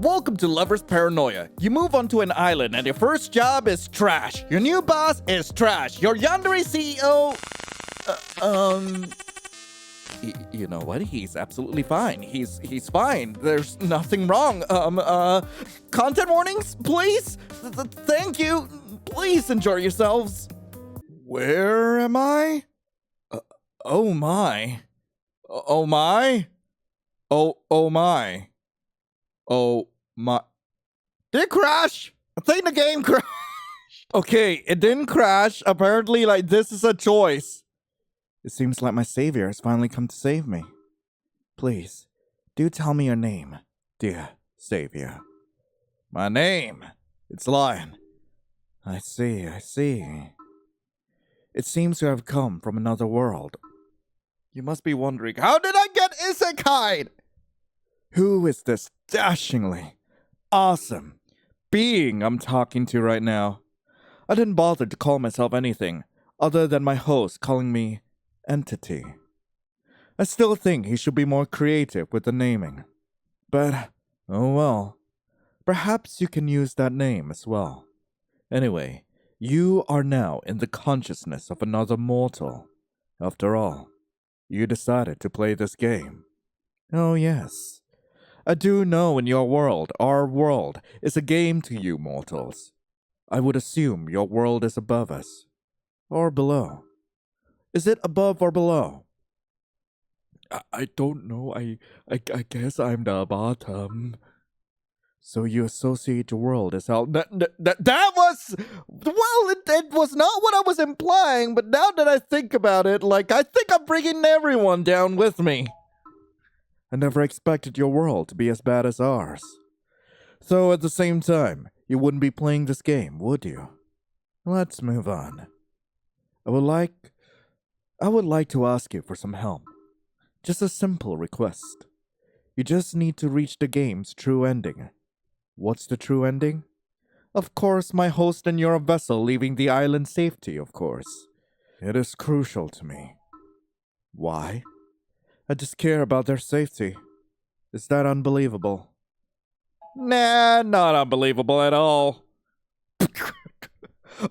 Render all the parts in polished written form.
Welcome to Lover's Paranoia. You move onto an island and your first job is trash. Your new boss is trash. Your Yandere CEO... You know what? He's absolutely fine. He's fine. There's nothing wrong. Content warnings, please? Thank you. Please enjoy yourselves. Where am I? Oh my. Oh my. Oh my. Oh my. Did it crash? I think the game crashed. Okay, it didn't crash. Apparently, this is a choice. It seems like my savior has finally come to save me. Please, do tell me your name, dear savior. My name? It's Lion. I see. It seems to have come from another world. You must be wondering, how did I get isekai'd? Who is this dashingly awesome being I'm talking to right now? I didn't bother to call myself anything other than my host calling me Entity. I still think he should be more creative with the naming. But, oh well. Perhaps you can use that name as well. Anyway, you are now in the consciousness of another mortal. After all, you decided to play this game. Oh yes. I do know in your world, our world, is a game to you mortals. I would assume your world is above us. Or below. Is it above or below? I don't know. I guess I'm the bottom. So you associate your world as hell. That was... Well, it was not what I was implying, but now that I think about it, I think I'm bringing everyone down with me. I never expected your world to be as bad as ours. So at the same time, you wouldn't be playing this game, would you? Let's move on. I would like to ask you for some help. Just a simple request. You just need to reach the game's true ending. What's the true ending? Of course, my host and your vessel leaving the island safety, of course. It is crucial to me. Why? I just care about their safety. Is that unbelievable? Nah, not unbelievable at all.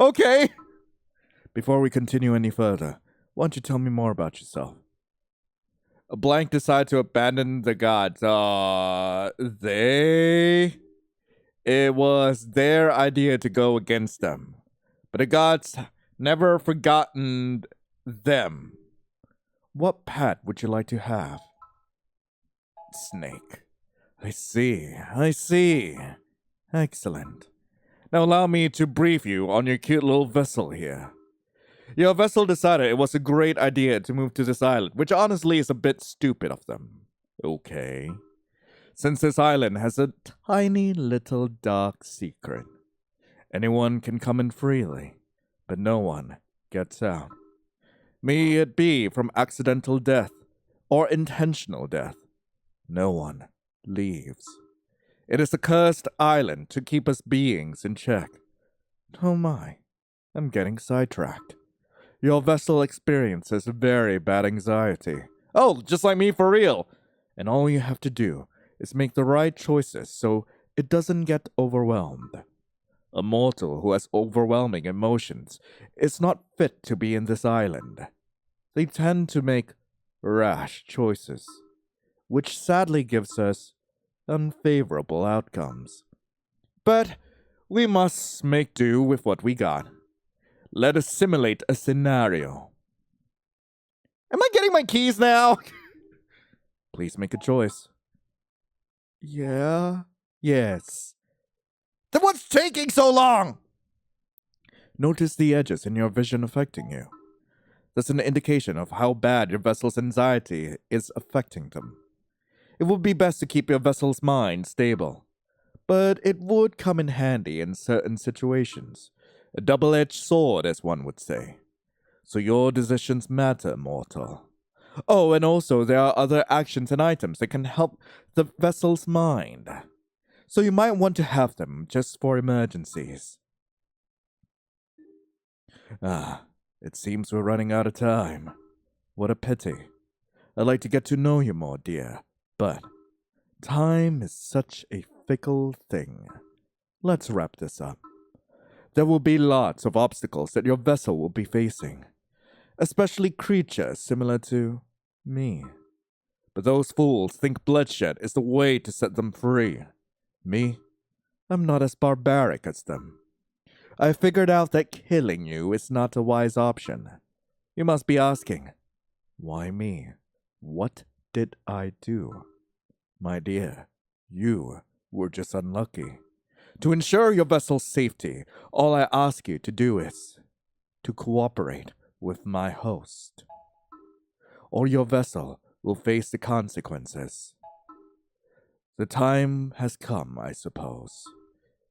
Okay. Before we continue any further, why don't you tell me more about yourself? A blank decided to abandon the gods. It was their idea to go against them. But the gods never forgotten them. What pet would you like to have? Snake. I see. Excellent. Now allow me to brief you on your cute little vessel here. Your vessel decided it was a great idea to move to this island, which honestly is a bit stupid of them. Okay. Since this island has a tiny little dark secret, anyone can come in freely, but no one gets out. May it be from accidental death or intentional death, no one leaves. It is a cursed island to keep us beings in check. Oh my, I'm getting sidetracked. Your vessel experiences very bad anxiety. Oh, just like me for real. And all you have to do is make the right choices so it doesn't get overwhelmed. A mortal who has overwhelming emotions is not fit to be in this island. They tend to make rash choices, which sadly gives us unfavorable outcomes. But we must make do with what we got. Let us simulate a scenario. Am I getting my keys now? Please make a choice. Yeah? Yes. Then what's taking so long? Notice the edges in your vision affecting you. That's an indication of how bad your vessel's anxiety is affecting them. It would be best to keep your vessel's mind stable, but it would come in handy in certain situations. A double-edged sword, as one would say. So your decisions matter, mortal. Oh, and also there are other actions and items that can help the vessel's mind. So you might want to have them just for emergencies. It seems we're running out of time. What a pity. I'd like to get to know you more, dear, but Time is such a fickle thing. Let's wrap this up. There will be lots of obstacles that your vessel will be facing, especially creatures similar to me. But those fools think bloodshed is the way to set them free. Me? I'm not as barbaric as them. I figured out that killing you is not a wise option. You must be asking, why me? What did I do? My dear, you were just unlucky. To ensure your vessel's safety, all I ask you to do is to cooperate with my host, or your vessel will face the consequences. The time has come, I suppose.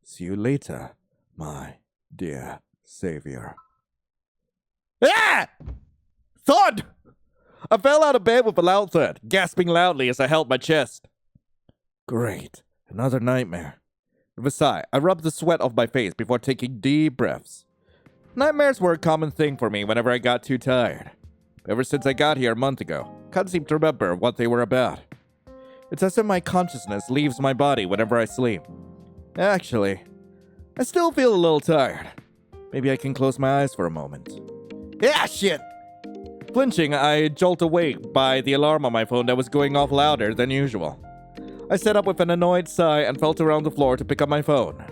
See you later, my dear savior. Ah! Thud! I fell out of bed with a loud thud, gasping loudly as I held my chest. Great. Another nightmare. With a sigh, I rubbed the sweat off my face before taking deep breaths. Nightmares were a common thing for me whenever I got too tired. Ever since I got here a month ago, can't seem to remember what they were about. It's as if my consciousness leaves my body whenever I sleep. Actually, I still feel a little tired. Maybe I can close my eyes for a moment. Ah, shit! Flinching, I jolt awake by the alarm on my phone that was going off louder than usual. I sat up with an annoyed sigh and felt around the floor to pick up my phone.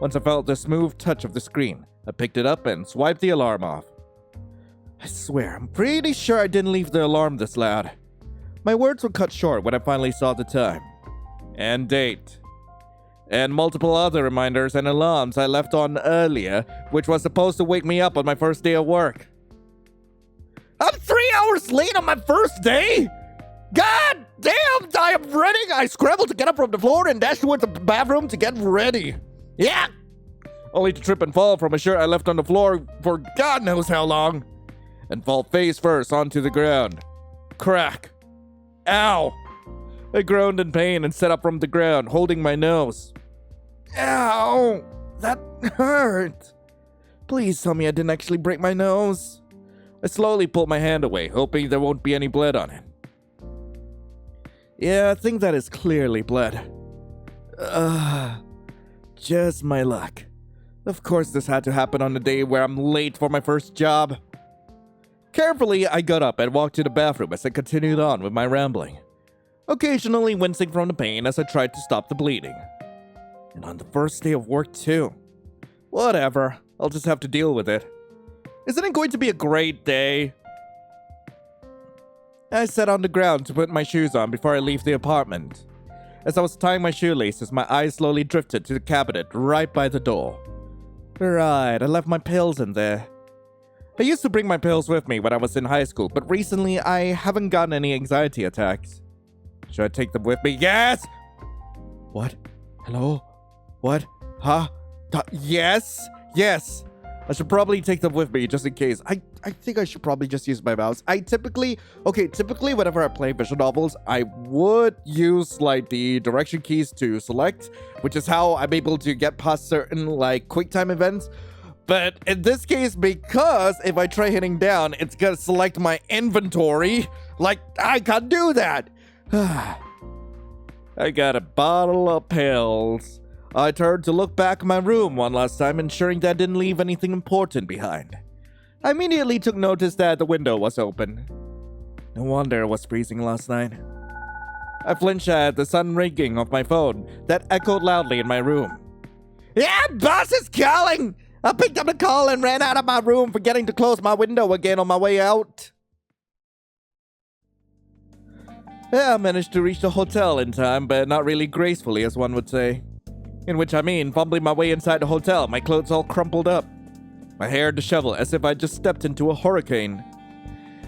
Once I felt the smooth touch of the screen, I picked it up and swiped the alarm off. I swear, I'm pretty sure I didn't leave the alarm this loud. My words were cut short when I finally saw the time. And date. And multiple other reminders and alarms I left on earlier, which was supposed to wake me up on my first day of work. I'm 3 hours late on my first day? God damn, I am ready. I scrambled to get up from the floor and dashed towards the bathroom to get ready. Yeah. Only to trip and fall from a shirt I left on the floor for God knows how long. And fall face first onto the ground. Crack. Ow. I groaned in pain and sat up from the ground, holding my nose. Ow. That hurt. Please tell me I didn't actually break my nose. I slowly pulled my hand away, hoping there won't be any blood on it. Yeah, I think that is clearly blood. Just my luck. Of course this had to happen on the day where I'm late for my first job. Carefully, I got up and walked to the bathroom as I continued on with my rambling, occasionally wincing from the pain as I tried to stop the bleeding. And on the first day of work too. Whatever, I'll just have to deal with it. Isn't it going to be a great day? I sat on the ground to put my shoes on before I leave the apartment. As I was tying my shoelaces, my eyes slowly drifted to the cabinet right by the door. Right, I left my pills in there. I used to bring my pills with me when I was in high school, but recently I haven't gotten any anxiety attacks. Should I take them with me? Yes! What? Hello? What? Huh? Yes? Yes! I should probably take them with me just in case. I think I should probably just use my mouse. Typically whenever I play visual novels, I would use like the direction keys to select, which is how I'm able to get past certain like quick time events. But in this case, because if I try hitting down, it's gonna select my inventory. Like, I can't do that. I got a bottle of pills. I turned to look back at my room one last time, ensuring that I didn't leave anything important behind. I immediately took notice that the window was open. No wonder it was freezing last night. I flinched at the sudden ringing of my phone that echoed loudly in my room. Yeah, boss is calling! I picked up the call and ran out of my room, forgetting to close my window again on my way out. Yeah, I managed to reach the hotel in time, but not really gracefully, as one would say. In which I mean, fumbling my way inside the hotel, my clothes all crumpled up. My hair disheveled as if I just stepped into a hurricane.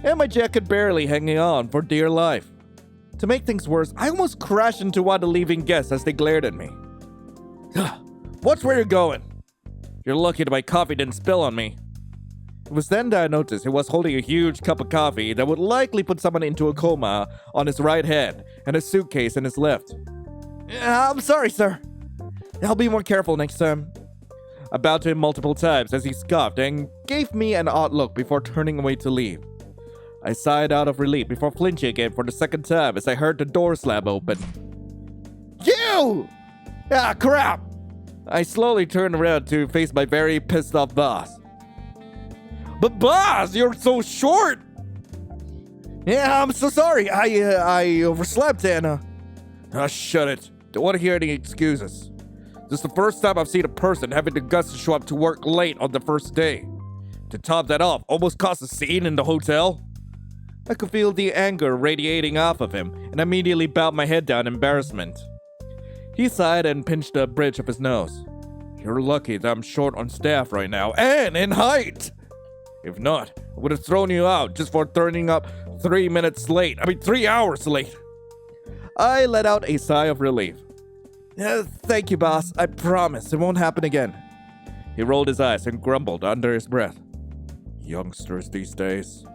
And my jacket barely hanging on for dear life. To make things worse, I almost crashed into one of the leaving guests as they glared at me. Watch where you're going. You're lucky that my coffee didn't spill on me. It was then that I noticed he was holding a huge cup of coffee that would likely put someone into a coma on his right hand and a suitcase in his left. I'm sorry, sir. I'll be more careful next time. I bowed to him multiple times as he scoffed and gave me an odd look before turning away to leave. I sighed out of relief before flinching again for the second time as I heard the door slam open. you! Ah, crap! I slowly turned around to face my very pissed off boss. But boss, you're so short! Yeah, I'm so sorry. I overslept and, shut it. Don't want to hear any excuses. This is the first time I've seen a person having the guts to show up to work late on the first day. To top that off, almost caused a scene in the hotel. I could feel the anger radiating off of him and immediately bowed my head down in embarrassment. He sighed and pinched the bridge of his nose. You're lucky that I'm short on staff right now and in height. If not, I would have thrown you out just for turning up 3 minutes late. 3 hours late. I let out a sigh of relief. Thank you, boss. I promise it won't happen again. He rolled his eyes and grumbled under his breath. Youngsters these days.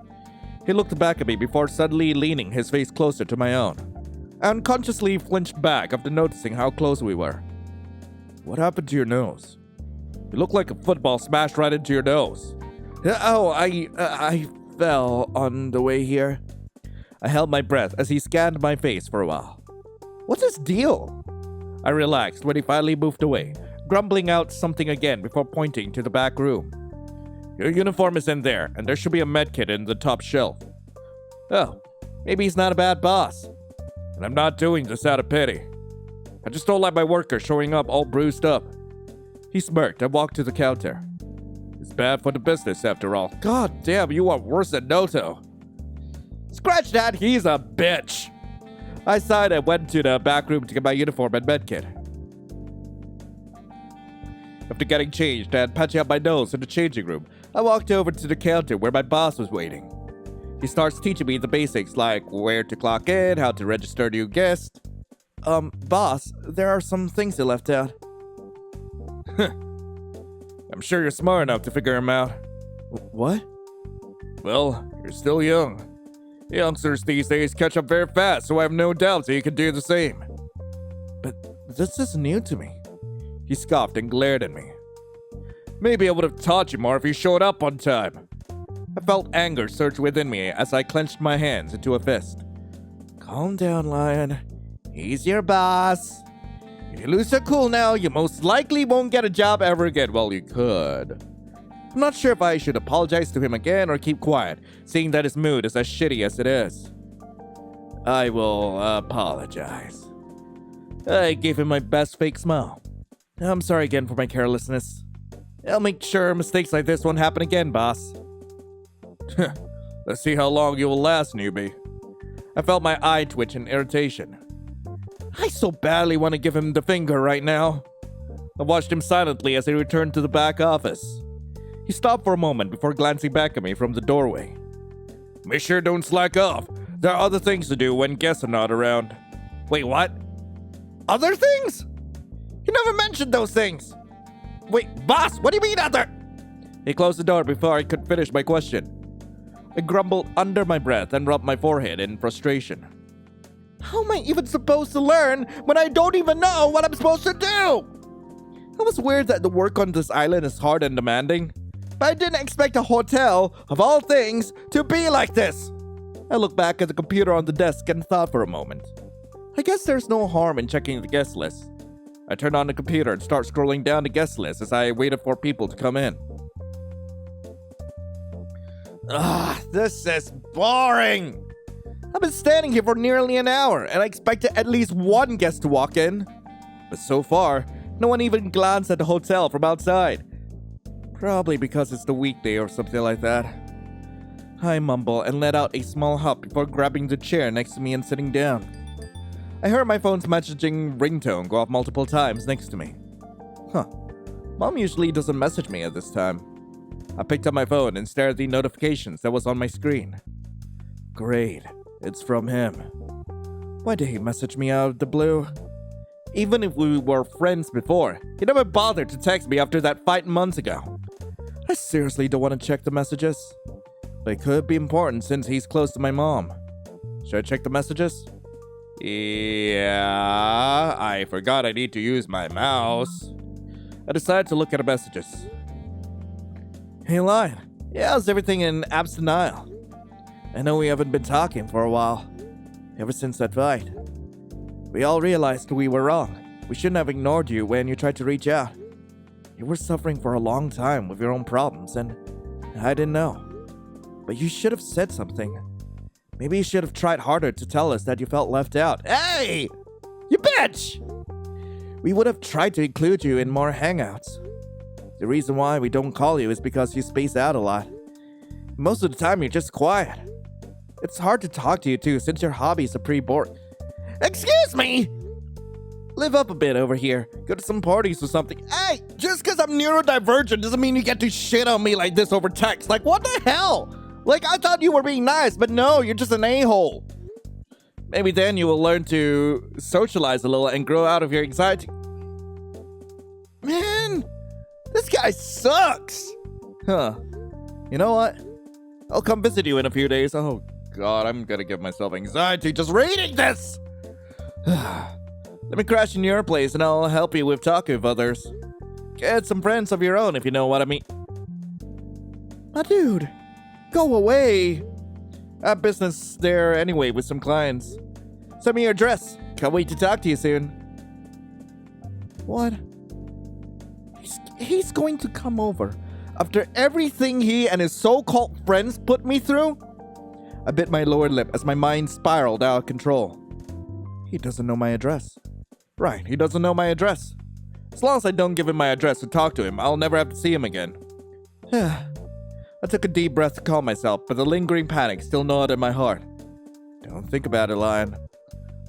He looked back at me before suddenly leaning his face closer to my own. I unconsciously flinched back after noticing how close we were. What happened to your nose? You look like a football smashed right into your nose. Oh, I fell on the way here. I held my breath as he scanned my face for a while. What's his deal? I relaxed when he finally moved away, grumbling out something again before pointing to the back room. Your uniform is in there, and there should be a medkit in the top shelf. Oh, maybe he's not a bad boss. And I'm not doing this out of pity. I just don't like my workers showing up all bruised up. He smirked and walked to the counter. It's bad for the business after all. God damn, you are worse than Noto. Scratch that, he's a bitch. I sighed and went to the back room to get my uniform and medkit. After getting changed and patching up my nose in the changing room, I walked over to the counter where my boss was waiting. He starts teaching me the basics like where to clock in, how to register new guests. Boss, there are some things you left out. I'm sure you're smart enough to figure them out. What? Well, you're still young. Youngsters these days catch up very fast, so I have no doubt that you can do the same. But this is new to me. He scoffed and glared at me. Maybe I would have taught you more if you showed up on time. I felt anger surge within me as I clenched my hands into a fist. Calm down, Lion. He's your boss. If you lose your cool now, you most likely won't get a job ever again. Well, you could. I'm not sure if I should apologize to him again or keep quiet, seeing that his mood is as shitty as it is. I will apologize. I gave him my best fake smile. I'm sorry again for my carelessness. I'll make sure mistakes like this won't happen again, boss. Let's see how long you will last, newbie. I felt my eye twitch in irritation. I so badly want to give him the finger right now. I watched him silently as he returned to the back office. He stopped for a moment before glancing back at me from the doorway. Make sure don't slack off. There are other things to do when guests are not around. Wait, what? Other things? You never mentioned those things. Wait, boss, what do you mean other? He closed the door before I could finish my question. I grumbled under my breath and rubbed my forehead in frustration. How am I even supposed to learn when I don't even know what I'm supposed to do? It was weird that the work on this island is hard and demanding, but I didn't expect a hotel, of all things, to be like this. I looked back at the computer on the desk and thought for a moment. I guess there's no harm in checking the guest list. I turned on the computer and started scrolling down the guest list as I waited for people to come in. This is boring. I've been standing here for nearly an hour, and I expected at least one guest to walk in. But so far, no one even glanced at the hotel from outside. Probably because it's the weekday or something like that. I mumble and let out a small hop before grabbing the chair next to me and sitting down. I heard my phone's messaging ringtone go off multiple times next to me. Mom usually doesn't message me at this time. I picked up my phone and stared at the notifications that was on my screen. Great, it's from him. Why did he message me out of the blue? Even if we were friends before, he never bothered to text me after that fight months ago. I seriously don't want to check the messages. But it could be important since he's close to my mom. Should I check the messages? Yeah, I forgot I need to use my mouse. I decided to look at the messages. Hey, Lion. How's everything in abs denial? I know we haven't been talking for a while. Ever since that fight. We all realized we were wrong. We shouldn't have ignored you when you tried to reach out. You were suffering for a long time with your own problems, and I didn't know. But you should have said something. Maybe you should have tried harder to tell us that you felt left out. Hey! You bitch! We would have tried to include you in more hangouts. The reason why we don't call you is because you space out a lot. Most of the time, you're just quiet. It's hard to talk to you too, since your hobbies are pretty boring. Excuse me! Live up a bit over here. Go to some parties or something. Hey! Just because I'm neurodivergent doesn't mean you get to shit on me like this over text. Like, what the hell? Like, I thought you were being nice, but no, you're just an a-hole. Maybe then you will learn to socialize a little and grow out of your anxiety. Man, this guy sucks. Huh. You know what? I'll come visit you in a few days. Oh, God, I'm gonna give myself anxiety just reading this. Let me crash in your place and I'll help you with talking with others. Get some friends of your own if you know what I mean. My dude, go away. I have business there anyway with some clients. Send me your address. Can't wait to talk to you soon. What? He's going to come over after everything he and his so-called friends put me through? I bit my lower lip as my mind spiraled out of control. He doesn't know my address. Right, he doesn't know my address. As long as I don't give him my address to talk to him, I'll never have to see him again. I took a deep breath to calm myself, but the lingering panic still gnawed at my heart. Don't think about it, Lion.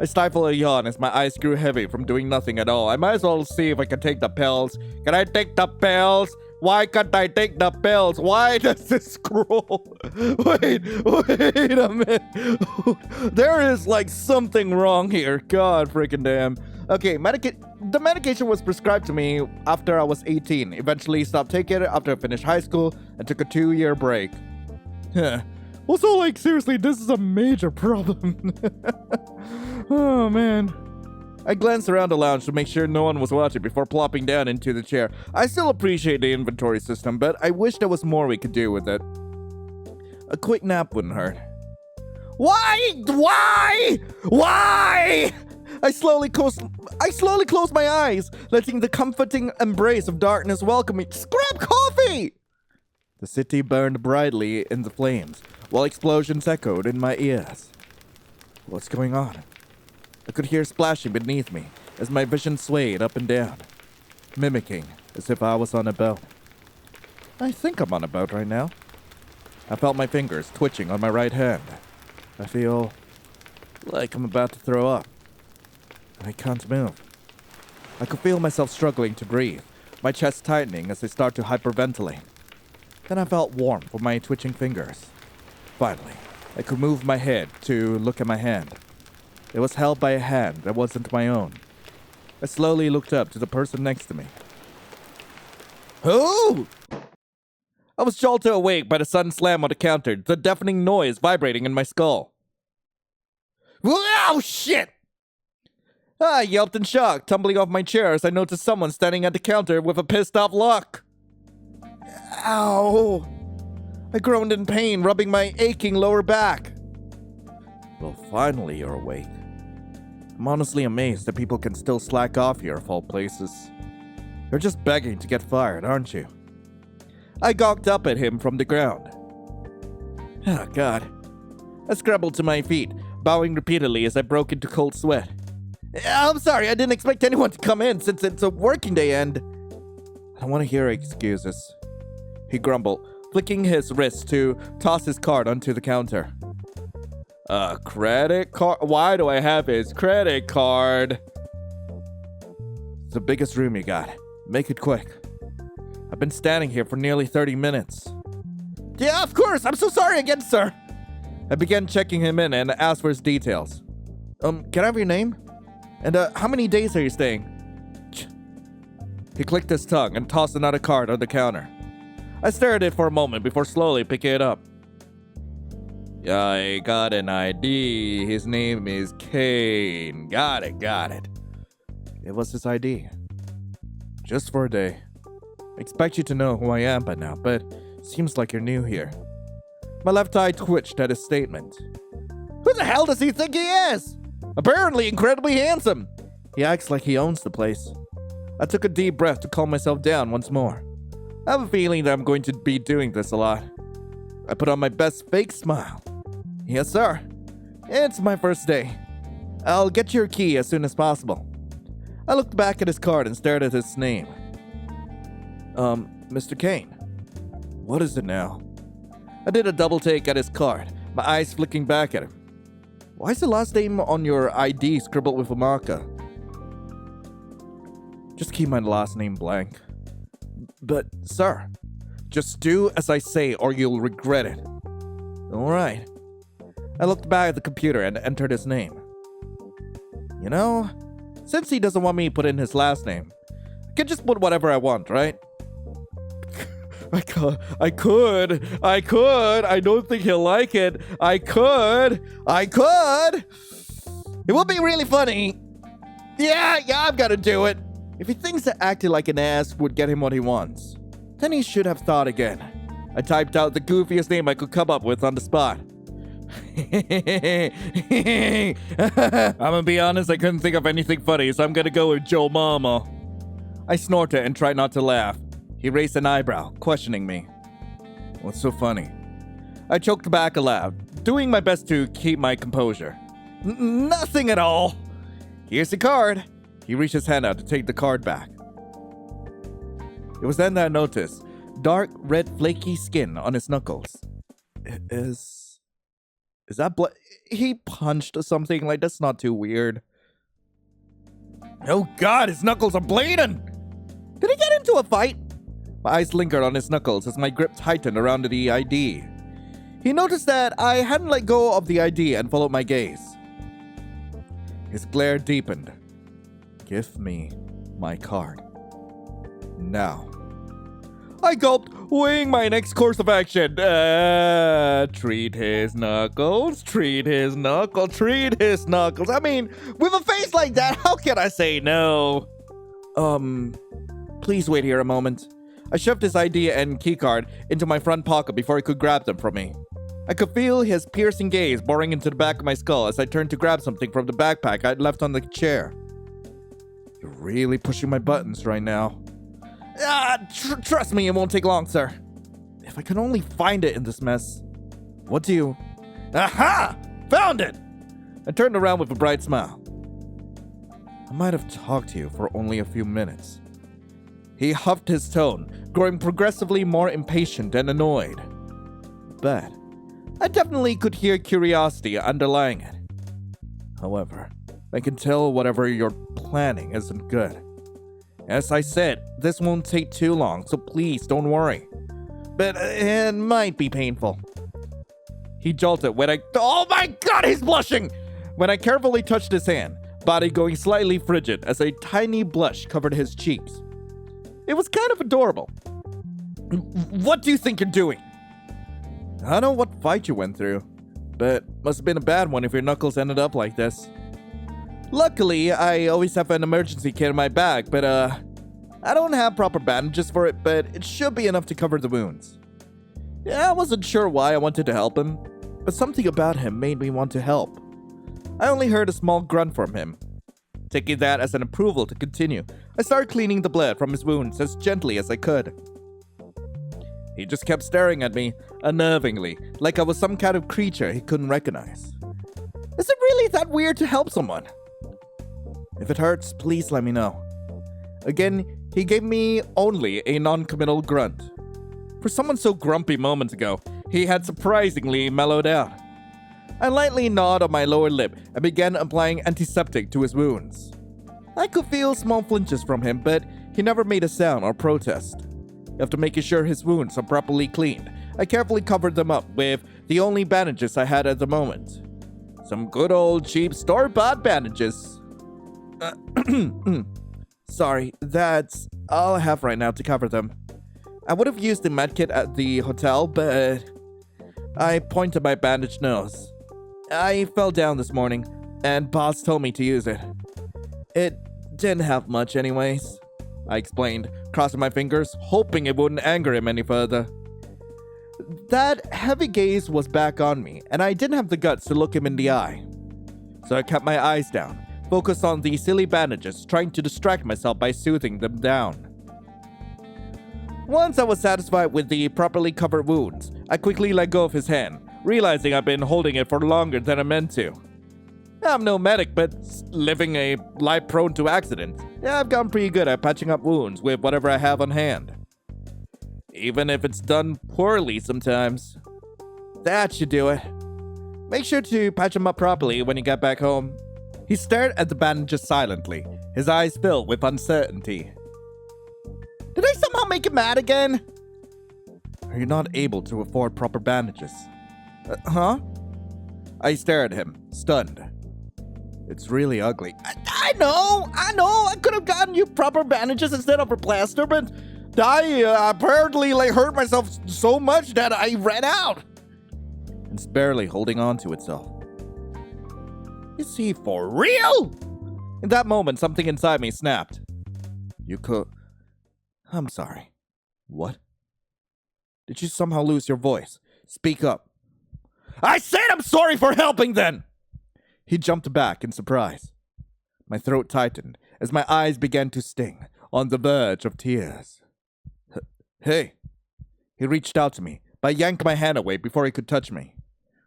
I stifled a yawn as my eyes grew heavy from doing nothing at all. I might as well see if I can take the pills. Can I take the pills? Why can't I take the pills? Why does this scroll? Wait a minute. There is like something wrong here. God freaking damn. Okay, the medication was prescribed to me after I was 18. Eventually stopped taking it after I finished high school and took a 2-year break. Also, like, seriously, this is a major problem. Oh, man. I glanced around the lounge to make sure no one was watching before plopping down into the chair. I still appreciate the inventory system, but I wish there was more we could do with it. A quick nap wouldn't hurt. Why? I slowly closed my eyes, letting the comforting embrace of darkness welcome me. Just grab coffee! The city burned brightly in the flames, while explosions echoed in my ears. What's going on? I could hear splashing beneath me as my vision swayed up and down, mimicking as if I was on a boat. I think I'm on a boat right now. I felt my fingers twitching on my right hand. I feel like I'm about to throw up. I can't move. I could feel myself struggling to breathe, my chest tightening as I start to hyperventilate. Then I felt warmth from my twitching fingers. Finally, I could move my head to look at my hand. It was held by a hand that wasn't my own. I slowly looked up to the person next to me. Who? I was jolted awake by the sudden slam on the counter, the deafening noise vibrating in my skull. Oh, shit! I yelped in shock, tumbling off my chair as I noticed someone standing at the counter with a pissed-off look. Ow! I groaned in pain, rubbing my aching lower back. Well, finally you're awake. I'm honestly amazed that people can still slack off here of all places. You're just begging to get fired, aren't you? I gawked up at him from the ground. Oh, God. I scrambled to my feet, bowing repeatedly as I broke into cold sweat. I'm sorry, I didn't expect anyone to come in since it's a working day and... I don't want to hear excuses. He grumbled, flicking his wrist to toss his card onto the counter. A credit card? Why do I have his credit card? It's the biggest room you got. Make it quick. I've been standing here for nearly 30 minutes. Yeah, of course. I'm so sorry again, sir. I began checking him in and asked for his details. Can I have your name? And how many days are you staying? He clicked his tongue and tossed another card on the counter. I stared at it for a moment before slowly picking it up. I got an ID. His name is Kane. Got it. It was his ID. Just for a day. I expect you to know who I am by now, but seems like you're new here. My left eye twitched at his statement. Who the hell does he think he is? Apparently incredibly handsome. He acts like he owns the place. I took a deep breath to calm myself down once more. I have a feeling that I'm going to be doing this a lot. I put on my best fake smile. Yes, sir. It's my first day. I'll get your key as soon as possible. I looked back at his card and stared at his name. Mr. Kane. What is it now? I did a double take at his card, my eyes flicking back at him. Why is the last name on your ID scribbled with a marker? Just keep my last name blank. But, sir, just do as I say or you'll regret it. Alright. I looked back at the computer and entered his name. You know, since he doesn't want me to put in his last name, I can just put whatever I want, right? I could. I don't think he'll like it. I could. It would be really funny. Yeah, I'm gonna do it. If he thinks that acting like an ass would get him what he wants, then he should have thought again. I typed out the goofiest name I could come up with on the spot. I'm gonna be honest, I couldn't think of anything funny, so I'm gonna go with Joe Mama. I snorted and tried not to laugh. He raised an eyebrow, questioning me. What's so funny? I choked back aloud, doing my best to keep my composure. Nothing at all. Here's the card. He reached his hand out to take the card back. It was then that I noticed dark, red, flaky skin on his knuckles. Is that blood? He punched or something? Like, that's not too weird. Oh God, his knuckles are bleeding! Did he get into a fight? My eyes lingered on his knuckles as my grip tightened around the ID. He noticed that I hadn't let go of the ID and followed my gaze. His glare deepened. Give me my card. Now. I gulped, weighing my next course of action. Treat his knuckles. I mean, with a face like that, how can I say no? Please wait here a moment. I shoved his ID and keycard into my front pocket before he could grab them from me. I could feel his piercing gaze boring into the back of my skull as I turned to grab something from the backpack I'd left on the chair. You're really pushing my buttons right now. Trust me, it won't take long, sir. If I could only find it in this mess. What do you... Aha! Found it! I turned around with a bright smile. I might have talked to you for only a few minutes. He huffed his tone, growing progressively more impatient and annoyed. But I definitely could hear curiosity underlying it. However, I can tell whatever you're planning isn't good. As I said, this won't take too long, so please don't worry. But it might be painful. He jolted when oh my God, he's blushing! When I carefully touched his hand, body going slightly frigid as a tiny blush covered his cheeks. It was kind of adorable. What do you think you're doing? I don't know what fight you went through, but must have been a bad one if your knuckles ended up like this. Luckily, I always have an emergency kit in my bag, but I don't have proper bandages for it, but it should be enough to cover the wounds. Yeah, I wasn't sure why I wanted to help him, but something about him made me want to help. I only heard a small grunt from him. Taking that as an approval to continue, I started cleaning the blood from his wounds as gently as I could. He just kept staring at me, unnervingly, like I was some kind of creature he couldn't recognize. Is it really that weird to help someone? If it hurts, please let me know. Again, he gave me only a non-committal grunt. For someone so grumpy moments ago, he had surprisingly mellowed out. I lightly gnawed on my lower lip and began applying antiseptic to his wounds. I could feel small flinches from him, but he never made a sound or protest. After making sure his wounds are properly cleaned, I carefully covered them up with the only bandages I had at the moment. Some good old cheap store-bought bandages. Sorry, that's all I have right now to cover them. I would have used the medkit at the hotel, but I pointed my bandaged nose. I fell down this morning, and boss told me to use it. It didn't have much anyways, I explained, crossing my fingers, hoping it wouldn't anger him any further. That heavy gaze was back on me, and I didn't have the guts to look him in the eye. So I kept my eyes down, focused on the silly bandages, trying to distract myself by soothing them down. Once I was satisfied with the properly covered wounds, I quickly let go of his hand, realizing I've been holding it for longer than I meant to. I'm no medic, but living a life prone to accidents, I've gotten pretty good at patching up wounds with whatever I have on hand. Even if it's done poorly sometimes. That should do it. Make sure to patch them up properly when you get back home. He stared at the bandages silently, his eyes filled with uncertainty. Did I somehow make him mad again? Are you not able to afford proper bandages? Huh? I stared at him, stunned. It's really ugly. I know. I could have gotten you proper bandages instead of a plaster, but I apparently hurt myself so much that I ran out. It's barely holding on to itself. Is he for real? In that moment, something inside me snapped. You could... I'm sorry. What? Did you somehow lose your voice? Speak up. I said I'm sorry for helping then! He jumped back in surprise. My throat tightened as my eyes began to sting, on the verge of tears. Hey! He reached out to me, but I yanked my hand away before he could touch me.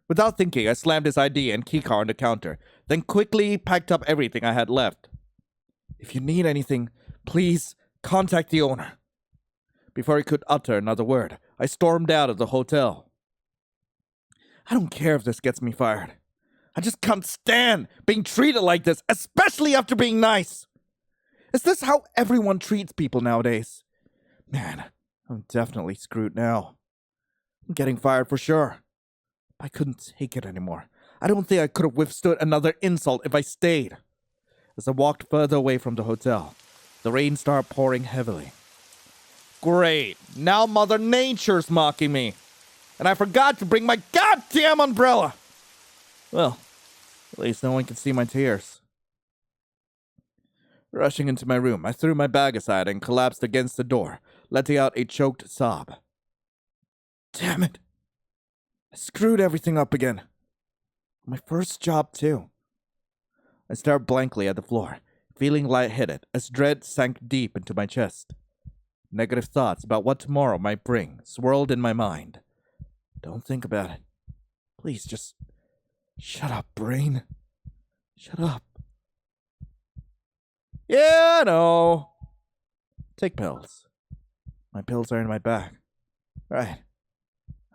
Without thinking, I slammed his ID and keycard on the counter, then quickly packed up everything I had left. If you need anything, please contact the owner. Before he could utter another word, I stormed out of the hotel. I don't care if this gets me fired. I just can't stand being treated like this, especially after being nice. Is this how everyone treats people nowadays? Man, I'm definitely screwed now. I'm getting fired for sure. I couldn't take it anymore. I don't think I could have withstood another insult if I stayed. As I walked further away from the hotel, the rain started pouring heavily. Great, now Mother Nature's mocking me. And I forgot to bring my goddamn umbrella. Well, at least no one can see my tears. Rushing into my room, I threw my bag aside and collapsed against the door, letting out a choked sob. Damn it. I screwed everything up again. My first job, too. I stared blankly at the floor, feeling lightheaded as dread sank deep into my chest. Negative thoughts about what tomorrow might bring swirled in my mind. Don't think about it. Please just shut up, brain. Shut up. Yeah, no. Take pills. My pills are in my bag. Right.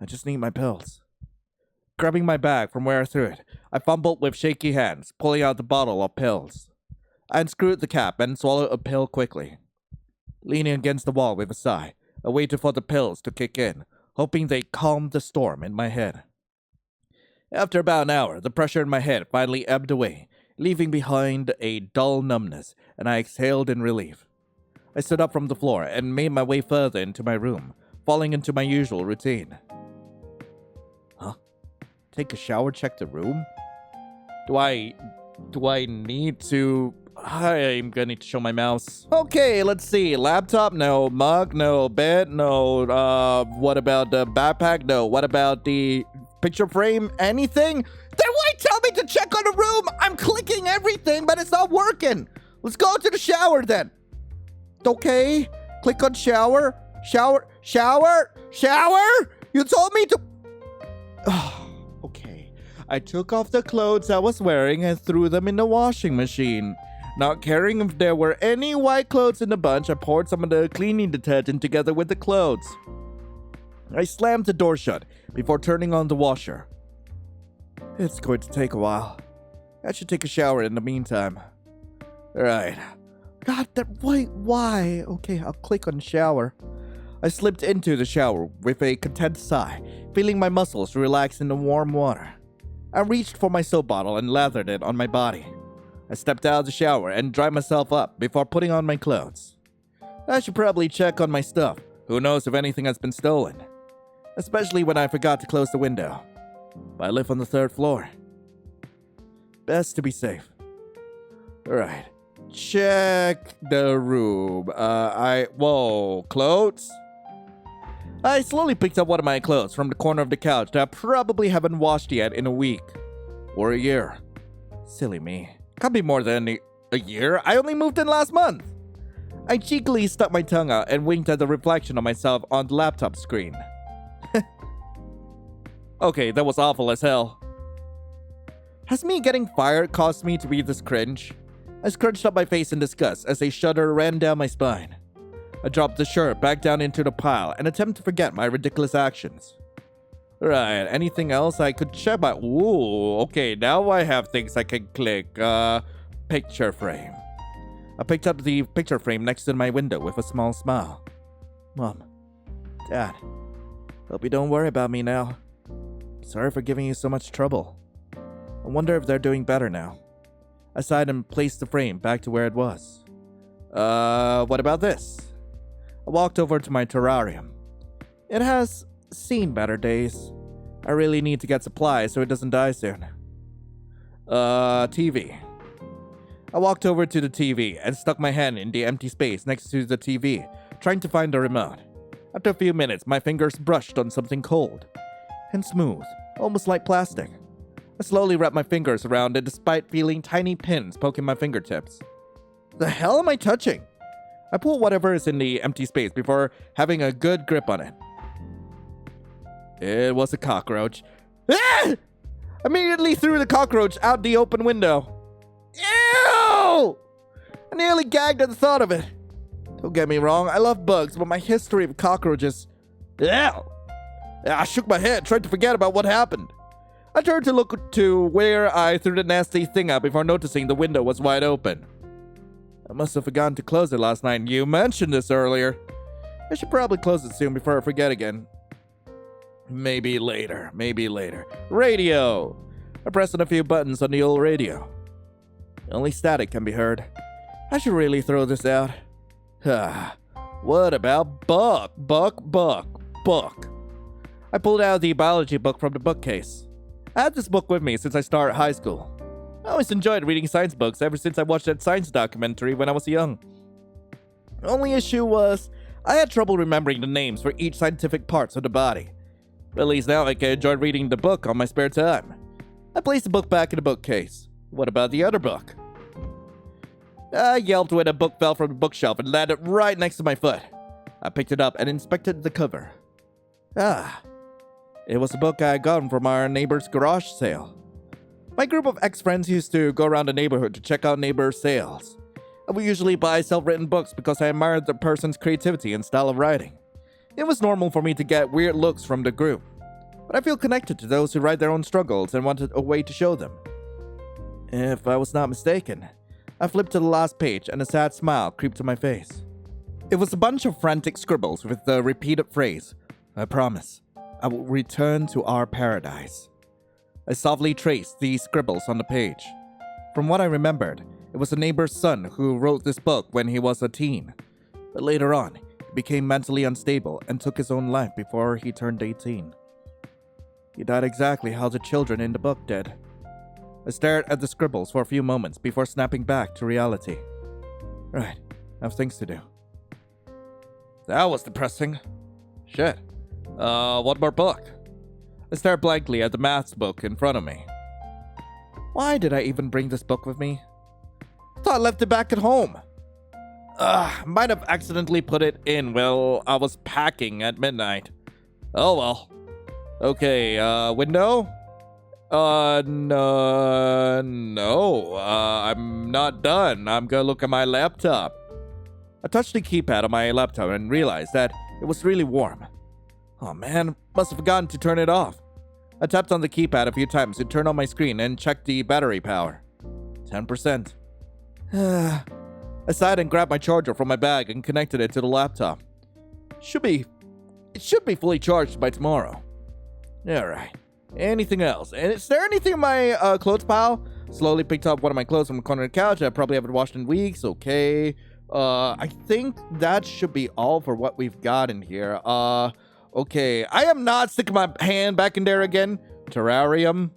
I just need my pills. Grabbing my bag from where I threw it, I fumbled with shaky hands, pulling out the bottle of pills. I unscrewed the cap and swallowed a pill quickly. Leaning against the wall with a sigh, I waited for the pills to kick in, hoping they'd calm the storm in my head. After about an hour, the pressure in my head finally ebbed away, leaving behind a dull numbness, and I exhaled in relief. I stood up from the floor and made my way further into my room, falling into my usual routine. Huh? Take a shower, check the room? Do I need to... I'm gonna need to show my mouse. Okay, let's see. Laptop, no. Mug, no. Bed, no. What about the backpack? No. What about the picture frame? Anything? Then why tell me to check on the room? I'm clicking everything, but it's not working. Let's go to the shower then. Okay. Click on shower. Shower. You told me to... Okay. I took off the clothes I was wearing and threw them in the washing machine. Not caring if there were any white clothes in the bunch, I poured some of the cleaning detergent together with the clothes. I slammed the door shut before turning on the washer. It's going to take a while. I should take a shower in the meantime. Right. God, why? Okay, I'll click on shower. I slipped into the shower with a content sigh, feeling my muscles relax in the warm water. I reached for my soap bottle and lathered it on my body. I stepped out of the shower and dried myself up before putting on my clothes. I should probably check on my stuff. Who knows if anything has been stolen? Especially when I forgot to close the window. But I live on the 3rd floor. Best to be safe. Alright. Check the room. Whoa, clothes? I slowly picked up one of my clothes from the corner of the couch that I probably haven't washed yet in a week. Or a year. Silly me. Can't be more than a year. I only moved in last month. I cheekily stuck my tongue out and winked at the reflection of myself on the laptop screen. Okay, that was awful as hell. Has me getting fired caused me to be this cringe? I scrunched up my face in disgust as a shudder ran down my spine. I dropped the shirt back down into the pile and attempted to forget my ridiculous actions. Right, anything else I could check out? Ooh, okay, now I have things I can click. Picture frame. I picked up the picture frame next to my window with a small smile. Mom, Dad, hope you don't worry about me now. Sorry for giving you so much trouble. I wonder if they're doing better now. I sighed and placed the frame back to where it was. What about this? I walked over to my terrarium. It has seen better days. I really need to get supplies so it doesn't die soon. TV. I walked over to the TV and stuck my hand in the empty space next to the TV, trying to find the remote. After a few minutes, my fingers brushed on something cold and smooth, almost like plastic. I slowly wrapped my fingers around it despite feeling tiny pins poking my fingertips. The hell am I touching? I pulled whatever is in the empty space before having a good grip on it. It was a cockroach. Ah! Immediately threw the cockroach out the open window. Ew! I nearly gagged at the thought of it. Don't get me wrong, I love bugs, but my history of cockroaches... Ew! I shook my head, tried to forget about what happened. I turned to look to where I threw the nasty thing out before noticing the window was wide open. I must have forgotten to close it last night. You mentioned this earlier. I should probably close it soon before I forget again. Maybe later. Radio! I pressed on a few buttons on the old radio. Only static can be heard. I should really throw this out. What about book? I pulled out the biology book from the bookcase. I had this book with me since I started high school. I always enjoyed reading science books ever since I watched that science documentary when I was young. The only issue was, I had trouble remembering the names for each scientific parts of the body. But at least now I can enjoy reading the book on my spare time. I placed the book back in the bookcase. What about the other book? I yelped when a book fell from the bookshelf and landed right next to my foot. I picked it up and inspected the cover. It was a book I had gotten from our neighbor's garage sale. My group of ex-friends used to go around the neighborhood to check out neighbors' sales. I would usually buy self-written books because I admired the person's creativity and style of writing. It was normal for me to get weird looks from the group, but I feel connected to those who write their own struggles and wanted a way to show them. If I was not mistaken, I flipped to the last page and a sad smile creeped to my face. It was a bunch of frantic scribbles with the repeated phrase, "I promise, I will return to our paradise." I softly traced these scribbles on the page. From what I remembered, it was a neighbor's son who wrote this book when he was a teen. But later on, he became mentally unstable and took his own life before he turned 18. He died exactly how the children in the book did. I stared at the scribbles for a few moments before snapping back to reality. Right, I have things to do. That was depressing. Shit. One more book. I stared blankly at the maths book in front of me. Why did I even bring this book with me? I thought I left it back at home. Might have accidentally put it in while I was packing at midnight. Oh well. Okay, window? No. I'm not done. I'm gonna look at my laptop. I touched the keypad on my laptop and realized that it was really warm. Oh man, must have forgotten to turn it off. I tapped on the keypad a few times to turn on my screen and checked the battery power. 10%. I sighed and grabbed my charger from my bag and connected it to the laptop. It should be fully charged by tomorrow. Alright. Anything else? And is there anything in my clothes pile? Slowly picked up one of my clothes from the corner of the couch. I probably haven't washed in weeks. Okay. I think that should be all for what we've got in here. Okay. I am not sticking my hand back in there again. Terrarium.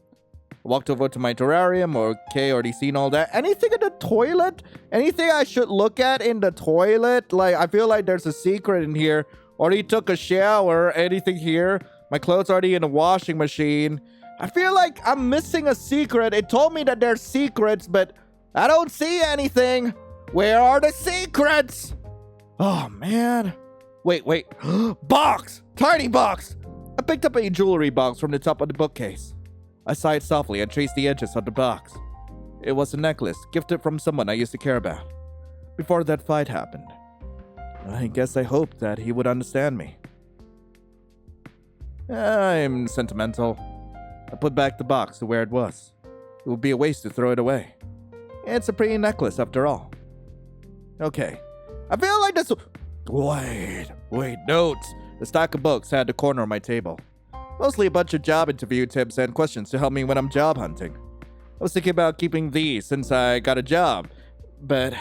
Walked over to my terrarium. Okay, already seen all that. Anything in the toilet? Anything I should look at in the toilet? Like, I feel like there's a secret in here. Already took a shower. Anything here? My clothes already in the washing machine. I feel like I'm missing a secret. It told me that there's secrets, but I don't see anything. Where are the secrets? Oh, man. Wait. Box! Tiny box! I picked up a jewelry box from the top of the bookcase. I sighed softly and traced the edges of the box. It was a necklace gifted from someone I used to care about. Before that fight happened. I guess I hoped that he would understand me. I'm sentimental. I put back the box to where it was. It would be a waste to throw it away. It's a pretty necklace after all. Okay. I feel like this... Wait, notes. The stack of books at the corner of my table. Mostly a bunch of job interview tips and questions to help me when I'm job hunting. I was thinking about keeping these since I got a job, but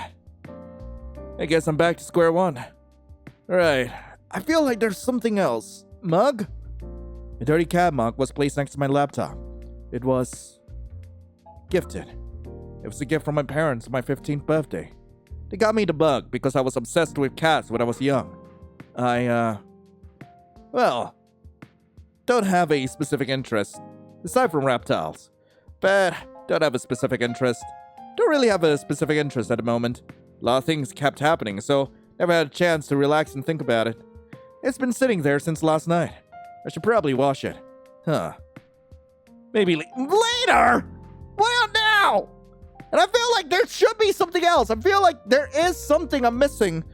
I guess I'm back to square one. Right. I feel like there's something else. Mug? A dirty cab mug was placed next to my laptop. It was gifted. It was a gift from my parents on my 15th birthday. They got me the mug because I was obsessed with cats when I was young. Well, don't have a specific interest, aside from reptiles. But don't have a specific interest. Don't really have a specific interest at the moment. A lot of things kept happening, so never had a chance to relax and think about it. It's been sitting there since last night. I should probably wash it. Huh. Maybe later? Why not now? And I feel like there should be something else. I feel like there is something I'm missing.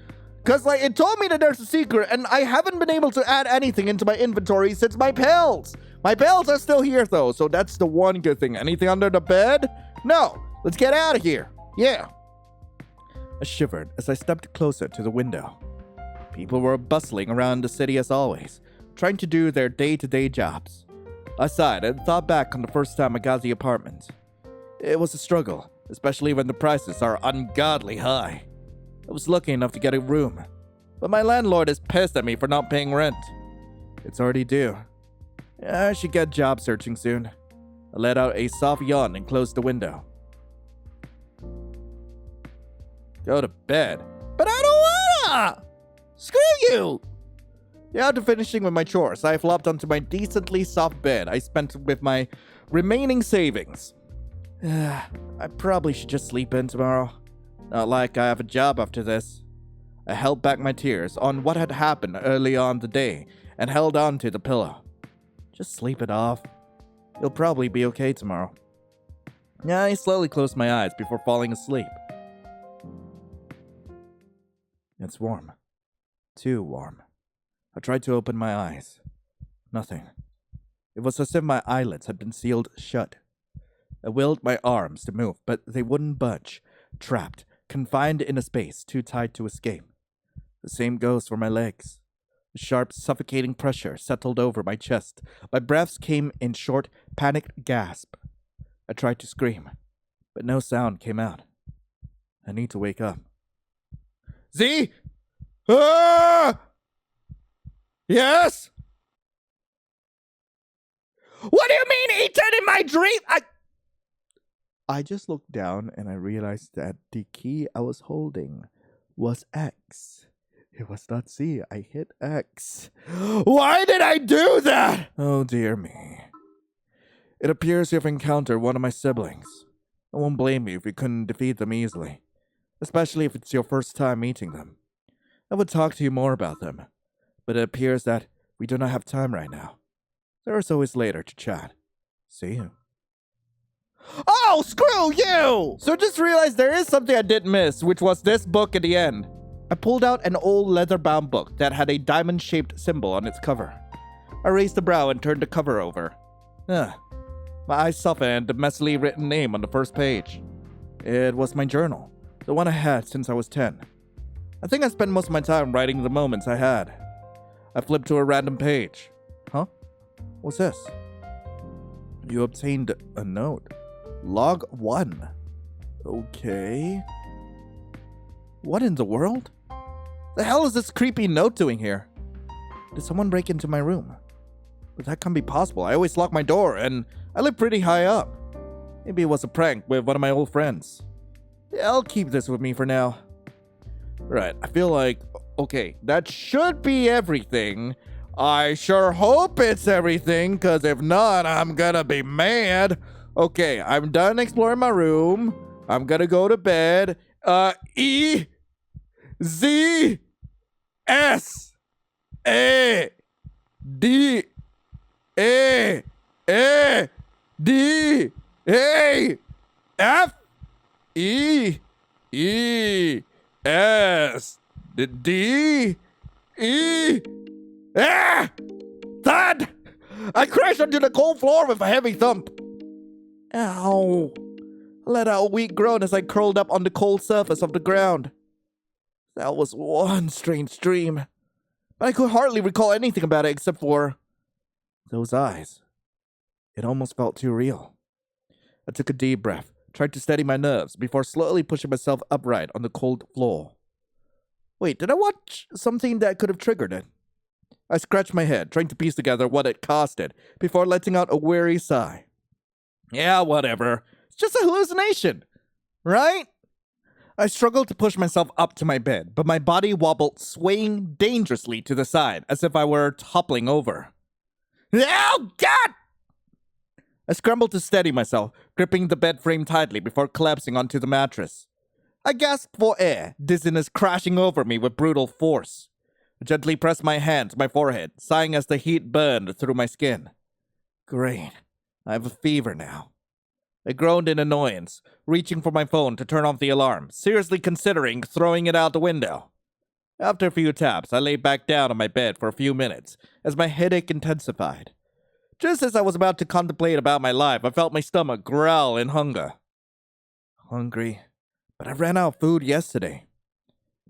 Because, like, it told me that there's a secret, and I haven't been able to add anything into my inventory since my pills. My pills are still here, though, so that's the one good thing. Anything under the bed? No. Let's get out of here. Yeah. I shivered as I stepped closer to the window. People were bustling around the city as always, trying to do their day-to-day jobs. I sighed and thought back on the first time I got the apartment. It was a struggle, especially when the prices are ungodly high. I was lucky enough to get a room, but my landlord is pissed at me for not paying rent. It's already due. I should get job searching soon. I let out a soft yawn and closed the window. Go to bed. But I don't wanna! Screw you! After finishing with my chores, I flopped onto my decently soft bed I spent with my remaining savings. I probably should just sleep in tomorrow. Not like I have a job after this. I held back my tears on what had happened early on the day and held on to the pillow. Just sleep it off. You'll probably be okay tomorrow. I slowly closed my eyes before falling asleep. It's warm. Too warm. I tried to open my eyes. Nothing. It was as if my eyelids had been sealed shut. I willed my arms to move, but they wouldn't budge, trapped, confined in a space too tight to escape. The same goes for my legs. A sharp, suffocating pressure settled over my chest. My breaths came in short, panicked gasp. I tried to scream, but no sound came out. I need to wake up. Z? Ah! Yes? What do you mean eaten in my dream? I just looked down and I realized that the key I was holding was X. It was not C. I hit X. Why did I do that? Oh, dear me. It appears you've encountered one of my siblings. I won't blame you if you couldn't defeat them easily, especially if it's your first time meeting them. I would talk to you more about them, but it appears that we do not have time right now. There is always later to chat. See you. Oh, screw you! So just realized there is something I did miss, which was this book at the end. I pulled out an old leather-bound book that had a diamond-shaped symbol on its cover. I raised the brow and turned the cover over. My eyes softened at the messily written name on the first page. It was my journal, the one I had since I was 10. I think I spent most of my time writing the moments I had. I flipped to a random page. Huh? What's this? You obtained a note. Log 1. Okay. What in the world? The hell is this creepy note doing here? Did someone break into my room? But that can't be possible. I always lock my door, and I live pretty high up. Maybe it was a prank with one of my old friends. I'll keep this with me for now. Right, I feel like... Okay, that should be everything. I sure hope it's everything, because if not, I'm gonna be mad. Okay, I'm done exploring my room. I'm gonna go to bed. E Z S A D A A D A F E E S D E. Ah! Thud! I crashed onto the cold floor with a heavy thump. Ow. I let out a weak groan as I curled up on the cold surface of the ground. That was one strange dream. But I could hardly recall anything about it except for those eyes. It almost felt too real. I took a deep breath, tried to steady my nerves before slowly pushing myself upright on the cold floor. Wait, did I watch something that could have triggered it? I scratched my head, trying to piece together what it costed, before letting out a weary sigh. Yeah, whatever. It's just a hallucination, right? I struggled to push myself up to my bed, but my body wobbled, swaying dangerously to the side, as if I were toppling over. Oh, God! I scrambled to steady myself, gripping the bed frame tightly before collapsing onto the mattress. I gasped for air, dizziness crashing over me with brutal force. I gently pressed my hand to my forehead, sighing as the heat burned through my skin. Great. I have a fever now. I groaned in annoyance, reaching for my phone to turn off the alarm, seriously considering throwing it out the window. After a few taps, I lay back down on my bed for a few minutes, as my headache intensified. Just as I was about to contemplate about my life, I felt my stomach growl in hunger. Hungry, but I ran out of food yesterday.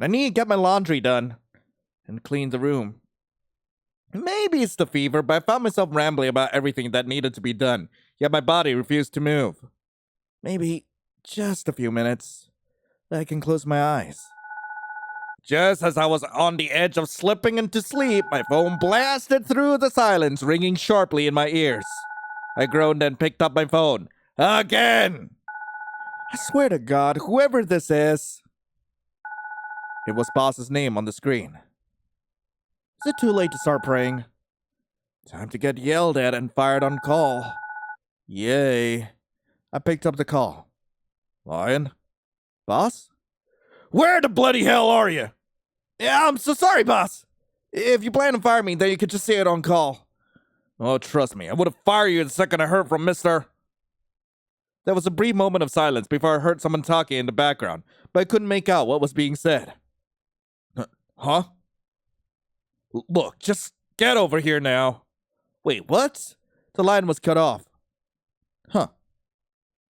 I need to get my laundry done and clean the room. Maybe it's the fever, but I found myself rambling about everything that needed to be done, yet my body refused to move. Maybe just a few minutes, then I can close my eyes. Just as I was on the edge of slipping into sleep, my phone blasted through the silence, ringing sharply in my ears. I groaned and picked up my phone. Again! I swear to God, whoever this is... It was Boss's name on the screen. Is it too late to start praying? Time to get yelled at and fired on call. Yay. I picked up the call. Lion? Boss? Where the bloody hell are you? Yeah, I'm so sorry, boss. If you plan to fire me, then you could just say it on call. Oh, trust me, I would have fired you the second I heard from Mr. There was a brief moment of silence before I heard someone talking in the background, but I couldn't make out what was being said. Huh? Look, just get over here now. Wait, what? The line was cut off. Huh.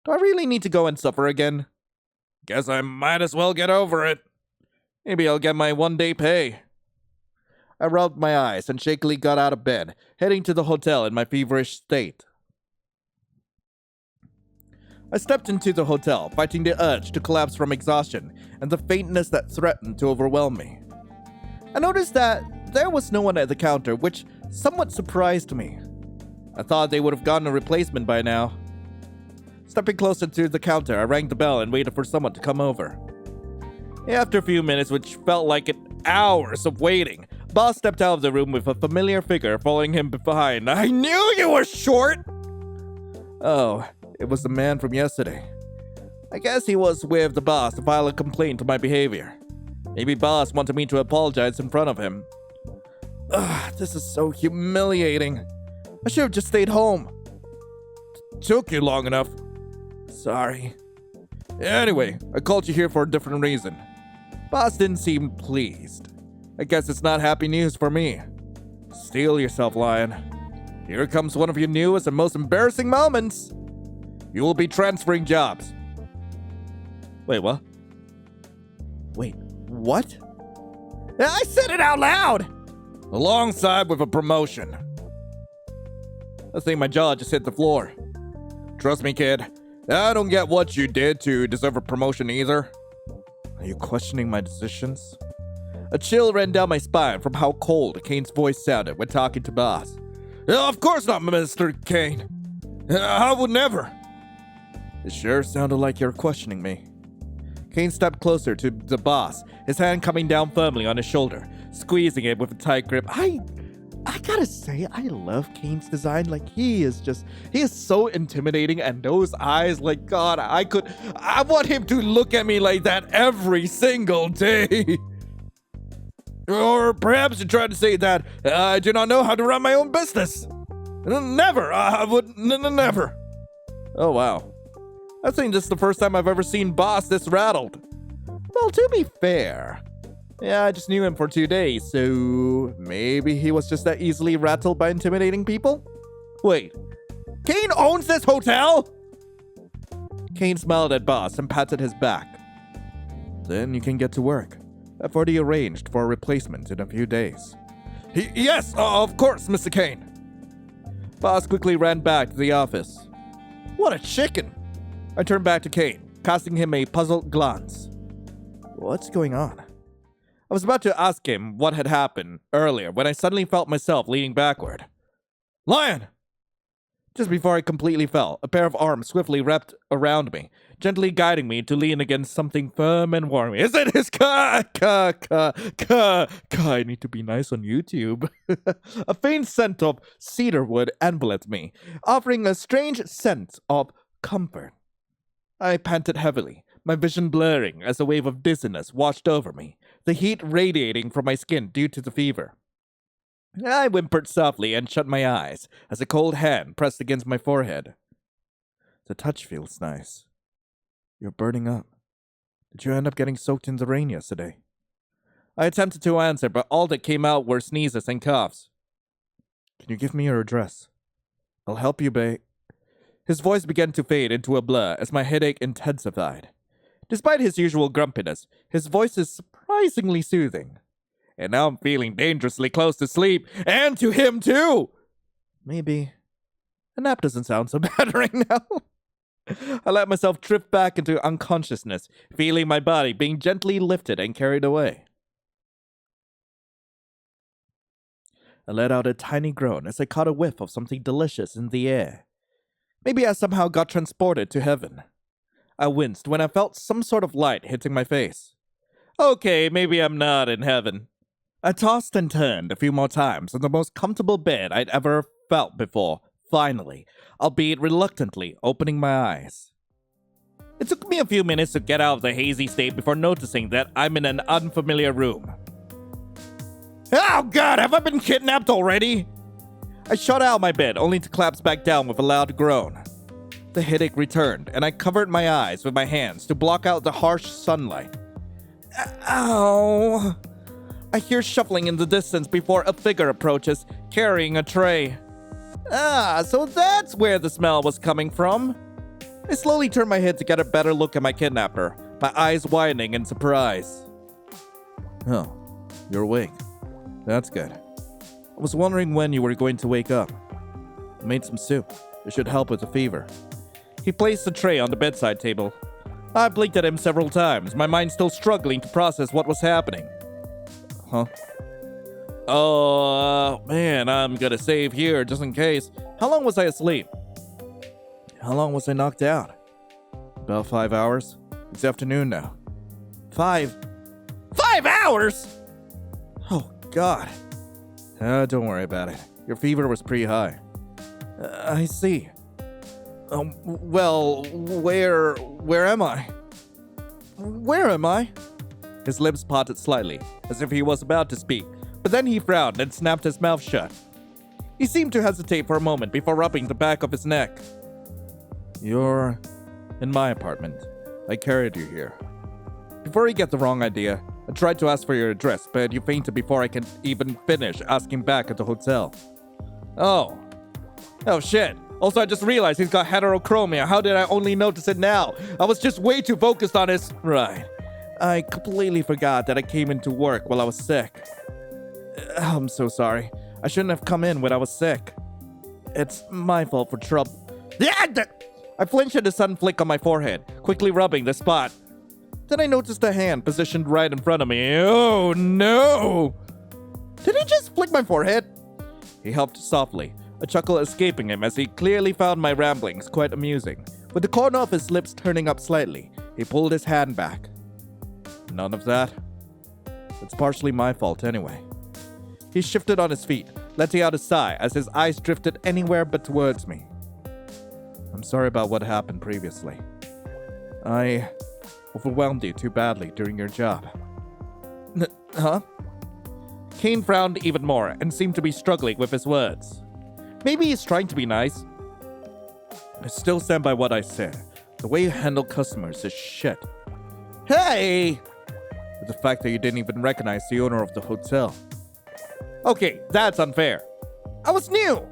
Do I really need to go and suffer again? Guess I might as well get over it. Maybe I'll get my one-day pay. I rubbed my eyes and shakily got out of bed, heading to the hotel in my feverish state. I stepped into the hotel, fighting the urge to collapse from exhaustion and the faintness that threatened to overwhelm me. I noticed that there was no one at the counter, which somewhat surprised me. I thought they would have gotten a replacement by now. Stepping closer to the counter, I rang the bell and waited for someone to come over. After a few minutes, which felt like hours of waiting, Boss stepped out of the room with a familiar figure following him behind. I knew you were short! Oh, it was the man from yesterday. I guess he was with the boss to file a complaint to my behavior. Maybe Boss wanted me to apologize in front of him. Ugh, this is so humiliating. I should have just stayed home. Took you long enough. Sorry. Anyway, I called you here for a different reason. Boss didn't seem pleased. I guess it's not happy news for me. Steel yourself, Lion. Here comes one of your newest and most embarrassing moments. You will be transferring jobs. Wait, what? Wait, what? I said it out loud! Alongside with a promotion. I think my jaw just hit the floor. Trust me, kid. I don't get what you did to deserve a promotion either. Are you questioning my decisions? A chill ran down my spine from how cold Kane's voice sounded when talking to Boss. Of course not, Mr. Kane. I would never. It sure sounded like you're questioning me. Kane stepped closer to the Boss, his hand coming down firmly on his shoulder, squeezing it with a tight grip. I I gotta say, I love Kane's design. Like, he is so intimidating, and those eyes, like, God, I want him to look at me like that every single day. Or perhaps you're trying to say that I do not know how to run my own business. Never, I would never. Oh, wow. I think this is the first time I've ever seen Boss this rattled. Well, to be fair, yeah, I just knew him for 2 days, so maybe he was just that easily rattled by intimidating people? Wait, Kane owns this hotel? Kane smiled at Boss and patted his back. Then you can get to work. I've already arranged for a replacement in a few days. Yes, of course, Mr. Kane. Boss quickly ran back to the office. What a chicken! I turned back to Kane, casting him a puzzled glance. What's going on? I was about to ask him what had happened earlier when I suddenly felt myself leaning backward. Lion! Just before I completely fell, a pair of arms swiftly wrapped around me, gently guiding me to lean against something firm and warm. Is it his I need to be nice on YouTube. A faint scent of cedarwood enveloped me, offering a strange sense of comfort. I panted heavily, my vision blurring as a wave of dizziness washed over me, the heat radiating from my skin due to the fever. I whimpered softly and shut my eyes as a cold hand pressed against my forehead. The touch feels nice. You're burning up. Did you end up getting soaked in the rain yesterday? I attempted to answer, but all that came out were sneezes and coughs. Can you give me your address? I'll help you, babe. His voice began to fade into a blur as my headache intensified. Despite his usual grumpiness, his voice is surprisingly soothing. And now I'm feeling dangerously close to sleep, and to him too! Maybe a nap doesn't sound so bad right now. I let myself drift back into unconsciousness, feeling my body being gently lifted and carried away. I let out a tiny groan as I caught a whiff of something delicious in the air. Maybe I somehow got transported to heaven. I winced when I felt some sort of light hitting my face. Okay, maybe I'm not in heaven. I tossed and turned a few more times on the most comfortable bed I'd ever felt before, finally, albeit reluctantly, opening my eyes. It took me a few minutes to get out of the hazy state before noticing that I'm in an unfamiliar room. Oh God, have I been kidnapped already? I shot out of my bed, only to collapse back down with a loud groan. The headache returned, and I covered my eyes with my hands to block out the harsh sunlight. Ow! I hear shuffling in the distance before a figure approaches, carrying a tray. Ah, so that's where the smell was coming from. I slowly turned my head to get a better look at my kidnapper, my eyes widening in surprise. Oh, you're awake. That's good. I was wondering when you were going to wake up. I made some soup. It should help with the fever. He placed the tray on the bedside table. I blinked at him several times, my mind still struggling to process what was happening. Huh? Oh, man, I'm gonna save here just in case. How long was I asleep? How long was I knocked out? About 5 hours. It's afternoon now. 5 hours? Oh, God. Don't worry about it. Your fever was pretty high. I see. Well, where am I? Where am I? His lips parted slightly, as if he was about to speak, but then he frowned and snapped his mouth shut. He seemed to hesitate for a moment before rubbing the back of his neck. You're in my apartment. I carried you here. Before you get the wrong idea, I tried to ask for your address, but you fainted before I can even finish asking back at the hotel. Oh shit. Also, I just realized he's got heterochromia. How did I only notice it now? I was just way too focused on his... Right. I completely forgot that I came into work while I was sick. I'm so sorry. I shouldn't have come in when I was sick. It's my fault for trouble. I flinched at the sudden flick on my forehead, quickly rubbing the spot. Then I noticed a hand positioned right in front of me. Oh no! Did he just flick my forehead? He helped softly, a chuckle escaping him as he clearly found my ramblings quite amusing. With the corner of his lips turning up slightly, he pulled his hand back. None of that. It's partially my fault anyway. He shifted on his feet, letting out a sigh as his eyes drifted anywhere but towards me. I'm sorry about what happened previously. I overwhelmed you too badly during your job. Huh? Kane frowned even more and seemed to be struggling with his words. Maybe he's trying to be nice. I still stand by what I said. The way you handle customers is shit. Hey! With the fact that you didn't even recognize the owner of the hotel. Okay, that's unfair. I was new!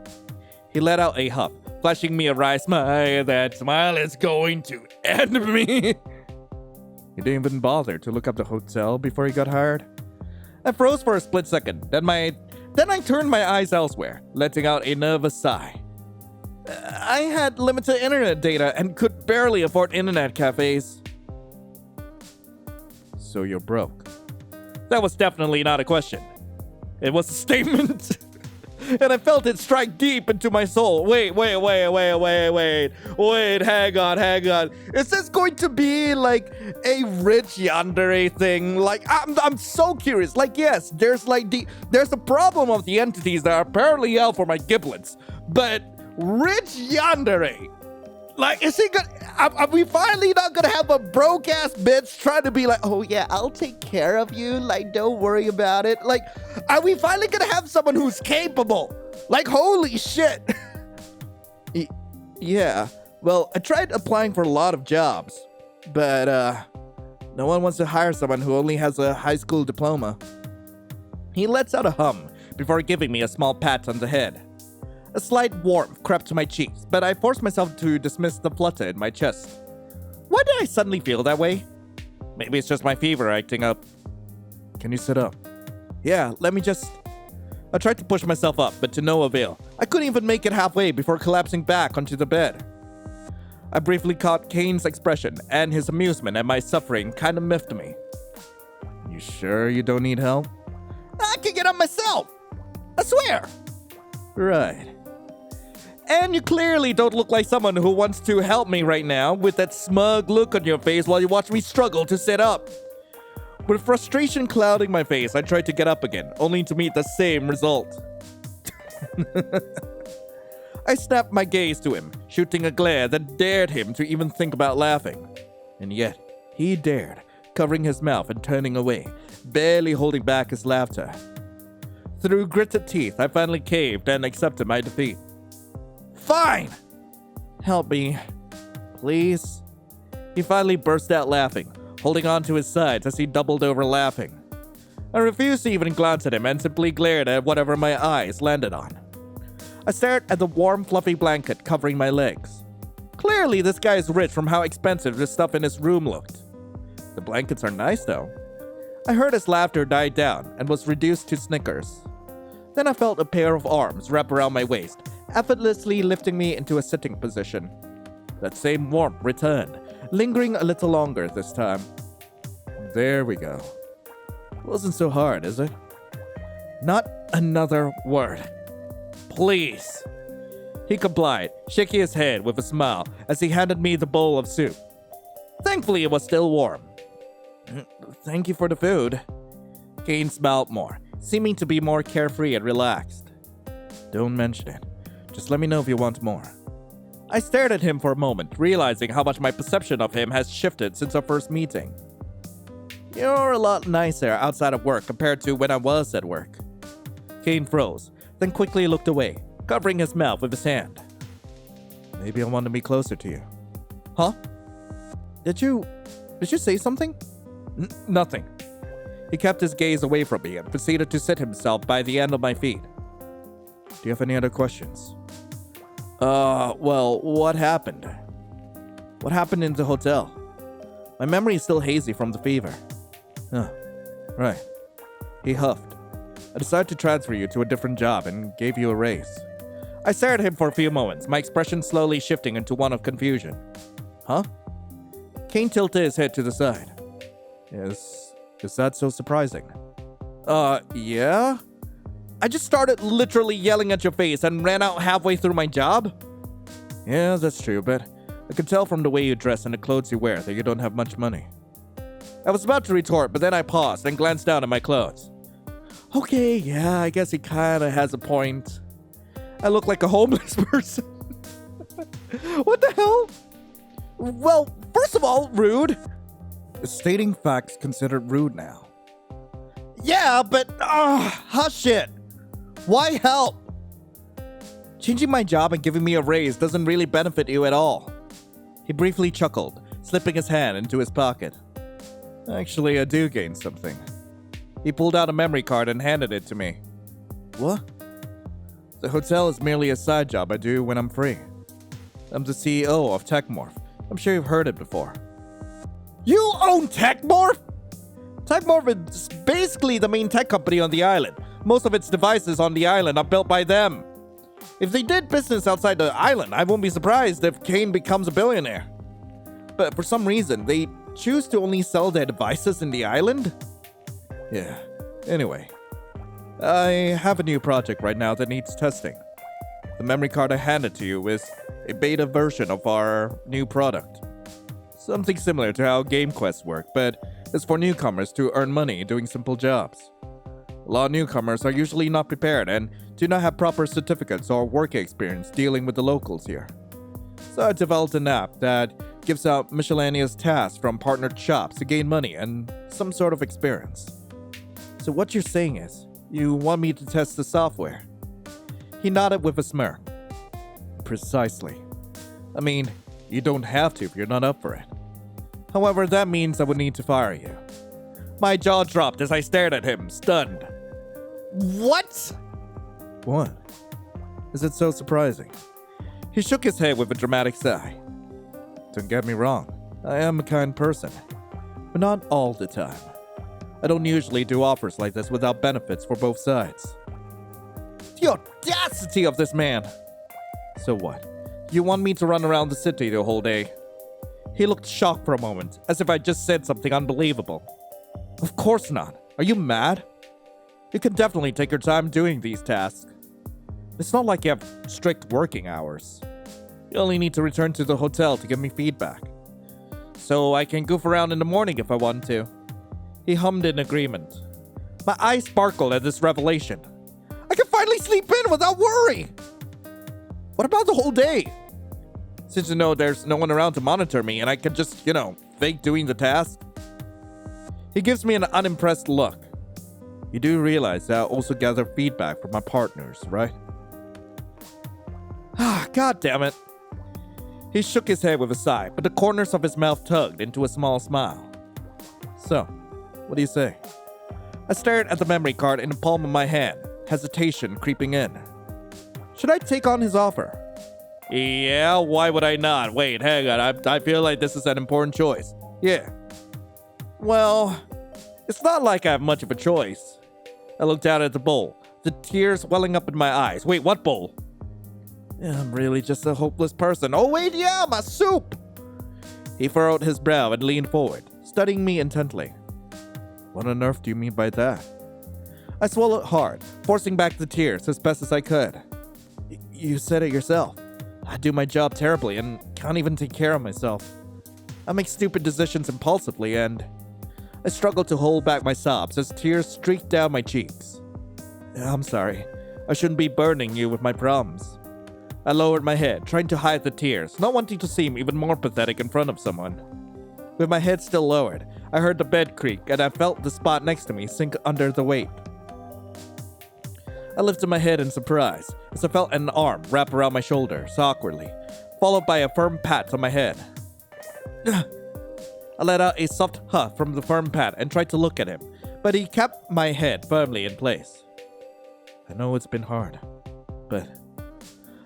He let out a huff, flashing me a wry smile. That smile is going to end me. You didn't even bother to look up the hotel before you got hired? I froze for a split second, then I turned my eyes elsewhere, letting out a nervous sigh. I had limited internet data and could barely afford internet cafes. So you're broke? That was definitely not a question. It was a statement. And I felt it strike deep into my soul. Wait, hang on. Is this going to be like a rich yandere thing? Like, I'm so curious. Like, yes, there's a problem of the entities that are apparently out for my giblets. But rich yandere, like, is he gonna, are we finally not gonna have a broke ass bitch trying to be like, oh yeah, I'll take care of you, like, don't worry about it? Like, are we finally gonna have someone who's capable? Like, holy shit. Yeah, well, I tried applying for a lot of jobs, but no one wants to hire someone who only has a high school diploma. He lets out a hum before giving me a small pat on the head. A slight warmth crept to my cheeks, but I forced myself to dismiss the flutter in my chest. Why did I suddenly feel that way? Maybe it's just my fever acting up. Can you sit up? Yeah, let me just... I tried to push myself up, but to no avail. I couldn't even make it halfway before collapsing back onto the bed. I briefly caught Kane's expression, and his amusement at my suffering kind of miffed me. You sure you don't need help? I can get up myself! I swear! Right. And you clearly don't look like someone who wants to help me right now with that smug look on your face while you watch me struggle to sit up. With frustration clouding my face, I tried to get up again, only to meet the same result. I snapped my gaze to him, shooting a glare that dared him to even think about laughing. And yet, he dared, covering his mouth and turning away, barely holding back his laughter. Through gritted teeth, I finally caved and accepted my defeat. Fine! Help me. Please? He finally burst out laughing, holding on to his sides as he doubled over laughing. I refused to even glance at him and simply glared at whatever my eyes landed on. I stared at the warm, fluffy blanket covering my legs. Clearly, this guy is rich from how expensive the stuff in his room looked. The blankets are nice, though. I heard his laughter die down and was reduced to snickers. Then I felt a pair of arms wrap around my waist, effortlessly lifting me into a sitting position. That same warmth returned, lingering a little longer this time. There we go. Wasn't so hard, is it? Not another word. Please. He complied, shaking his head with a smile as he handed me the bowl of soup. Thankfully, it was still warm. Thank you for the food. Kane smiled more, seeming to be more carefree and relaxed. Don't mention it. Just let me know if you want more. I stared at him for a moment, realizing how much my perception of him has shifted since our first meeting. You're a lot nicer outside of work compared to when I was at work. Kane froze, then quickly looked away, covering his mouth with his hand. Maybe I want to be closer to you. Huh? Did you say something? Nothing. He kept his gaze away from me and proceeded to sit himself by the end of my feet. Do you have any other questions? Well, what happened? What happened in the hotel? My memory is still hazy from the fever. Right. He huffed. I decided to transfer you to a different job and gave you a raise. I stared at him for a few moments, my expression slowly shifting into one of confusion. Huh? Kane tilted his head to the side. Is that so surprising? Yeah? I just started literally yelling at your face and ran out halfway through my job? Yeah, that's true, but I could tell from the way you dress and the clothes you wear that you don't have much money. I was about to retort, but then I paused and glanced down at my clothes. Okay, yeah, I guess he kinda has a point. I look like a homeless person. What the hell? Well, first of all, rude. Stating facts considered rude now. Yeah, but, hush it. Why help? Changing my job and giving me a raise doesn't really benefit you at all. He briefly chuckled, slipping his hand into his pocket. Actually, I do gain something. He pulled out a memory card and handed it to me. What? The hotel is merely a side job I do when I'm free. I'm the CEO of Techmorph. I'm sure you've heard it before. You own Techmorph? Techmorph is basically the main tech company on the island. Most of its devices on the island are built by them. If they did business outside the island, I won't be surprised if Kane becomes a billionaire. But for some reason, they choose to only sell their devices in the island? Yeah, anyway. I have a new project right now that needs testing. The memory card I handed to you is a beta version of our new product. Something similar to how game quests work, but it's for newcomers to earn money doing simple jobs. A lot of newcomers are usually not prepared and do not have proper certificates or work experience dealing with the locals here. So I developed an app that gives out miscellaneous tasks from partnered shops to gain money and some sort of experience. So what you're saying is, you want me to test the software? He nodded with a smirk. Precisely. I mean, you don't have to if you're not up for it. However, that means I would need to fire you. My jaw dropped as I stared at him, stunned. What? What? Is it so surprising? He shook his head with a dramatic sigh. Don't get me wrong, I am a kind person, but not all the time. I don't usually do offers like this without benefits for both sides. The audacity of this man! So what? You want me to run around the city the whole day? He looked shocked for a moment, as if I just said something unbelievable. Of course not. Are you mad? You can definitely take your time doing these tasks. It's not like you have strict working hours. You only need to return to the hotel to give me feedback. So I can goof around in the morning if I want to. He hummed in agreement. My eyes sparkled at this revelation. I can finally sleep in without worry! What about the whole day? Since you know there's no one around to monitor me and I can just, fake doing the task. He gives me an unimpressed look. You do realize that I also gather feedback from my partners, right? God damn it. He shook his head with a sigh, but the corners of his mouth tugged into a small smile. So, what do you say? I stared at the memory card in the palm of my hand, hesitation creeping in. Should I take on his offer? Yeah, why would I not? Wait, hang on, I feel like this is an important choice. Yeah. Well, it's not like I have much of a choice. I looked down at the bowl, the tears welling up in my eyes. Wait, what bowl? Yeah, I'm really just a hopeless person. Oh wait, yeah, my soup! He furrowed his brow and leaned forward, studying me intently. What on earth do you mean by that? I swallowed hard, forcing back the tears as best as I could. You said it yourself. I do my job terribly and can't even take care of myself. I make stupid decisions impulsively and I struggle to hold back my sobs as tears streaked down my cheeks. I'm sorry. I shouldn't be burdening you with my problems. I lowered my head, trying to hide the tears, not wanting to seem even more pathetic in front of someone. With my head still lowered, I heard the bed creak and I felt the spot next to me sink under the weight. I lifted my head in surprise as I felt an arm wrap around my shoulders awkwardly, followed by a firm pat on my head. I let out a soft huff from the firm pat and tried to look at him, but he kept my head firmly in place. I know it's been hard, but...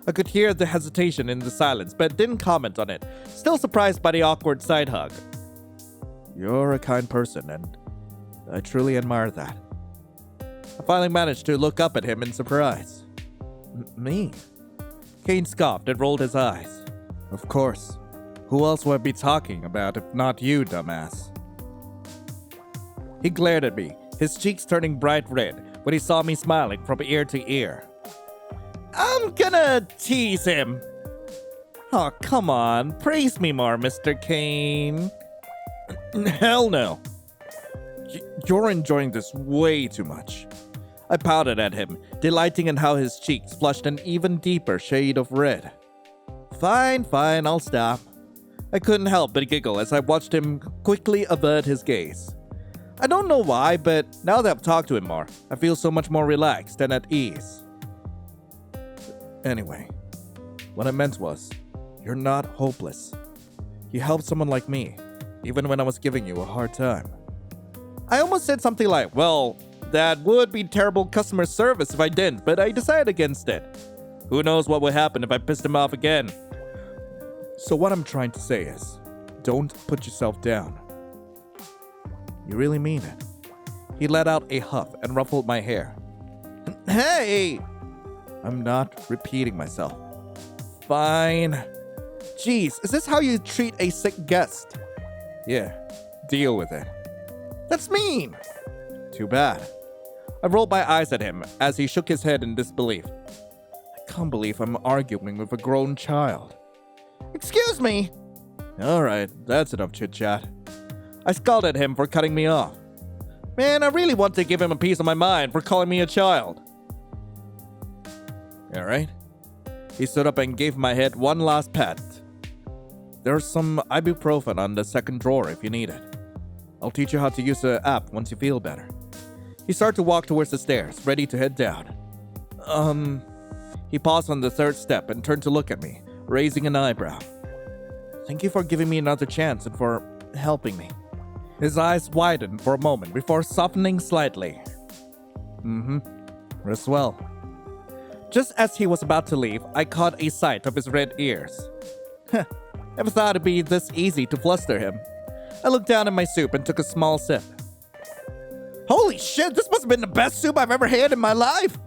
I could hear the hesitation in the silence, but didn't comment on it, still surprised by the awkward side hug. You're a kind person, and I truly admire that. I finally managed to look up at him in surprise. Me? Kane scoffed and rolled his eyes. Of course. Who else would I be talking about if not you, dumbass? He glared at me, his cheeks turning bright red when he saw me smiling from ear to ear. I'm gonna tease him. Oh, come on. Praise me more, Mr. Kane. Hell no. You're enjoying this way too much. I pouted at him, delighting in how his cheeks flushed an even deeper shade of red. Fine, I'll stop. I couldn't help but giggle as I watched him quickly avert his gaze. I don't know why, but now that I've talked to him more, I feel so much more relaxed and at ease. Anyway, what I meant was, you're not hopeless. You helped someone like me, even when I was giving you a hard time. I almost said something like, well, that would be terrible customer service if I didn't, but I decided against it. Who knows what would happen if I pissed him off again? So what I'm trying to say is, don't put yourself down. You really mean it. He let out a huff and ruffled my hair. Hey! I'm not repeating myself. Fine. Jeez, is this how you treat a sick guest? Yeah, deal with it. That's mean! Too bad. I rolled my eyes at him as he shook his head in disbelief. I can't believe I'm arguing with a grown child. Excuse me! Alright, that's enough chit-chat. I scowled at him for cutting me off. Man, I really want to give him a piece of my mind for calling me a child. Alright. He stood up and gave my head one last pat. There's some ibuprofen on the second drawer if you need it. I'll teach you how to use the app once you feel better. He started to walk towards the stairs, ready to head down. He paused on the third step and turned to look at me, raising an eyebrow. Thank you for giving me another chance and for helping me. His eyes widened for a moment before softening slightly. Rest well. Just as he was about to leave, I caught a sight of his red ears. Never thought it'd be this easy to fluster him. I looked down at my soup and took a small sip. Holy shit, this must have been the best soup I've ever had in my life!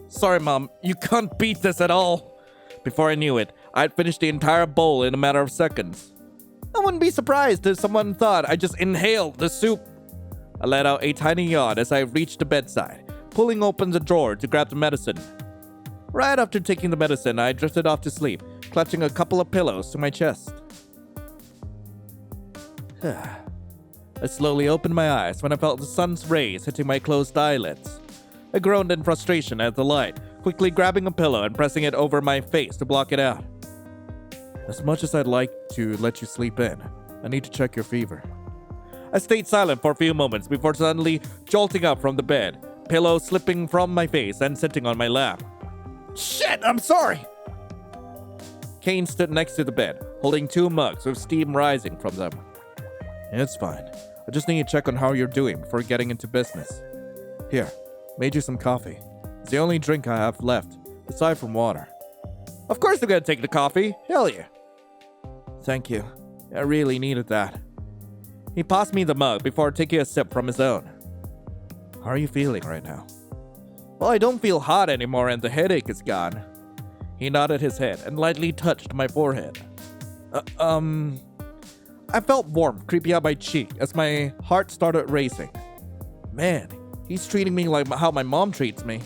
Sorry, Mom, you can't beat this at all. Before I knew it, I'd finished the entire bowl in a matter of seconds. I wouldn't be surprised if someone thought I just inhaled the soup. I let out a tiny yawn as I reached the bedside, pulling open the drawer to grab the medicine. Right after taking the medicine, I drifted off to sleep, clutching a couple of pillows to my chest. I slowly opened my eyes when I felt the sun's rays hitting my closed eyelids. I groaned in frustration at the light, quickly grabbing a pillow and pressing it over my face to block it out. As much as I'd like to let you sleep in, I need to check your fever. I stayed silent for a few moments before suddenly jolting up from the bed, pillow slipping from my face and sitting on my lap. Shit, I'm sorry! Kane stood next to the bed, holding 2 mugs with steam rising from them. It's fine. I just need to check on how you're doing before getting into business. Here, made you some coffee. It's the only drink I have left, aside from water. Of course I'm gonna take the coffee. Hell yeah. Thank you. I really needed that. He passed me the mug before taking a sip from his own. How are you feeling right now? Well, I don't feel hot anymore and the headache is gone. He nodded his head and lightly touched my forehead. I felt warmth creeping up my cheek as my heart started racing. Man, he's treating me like how my mom treats me.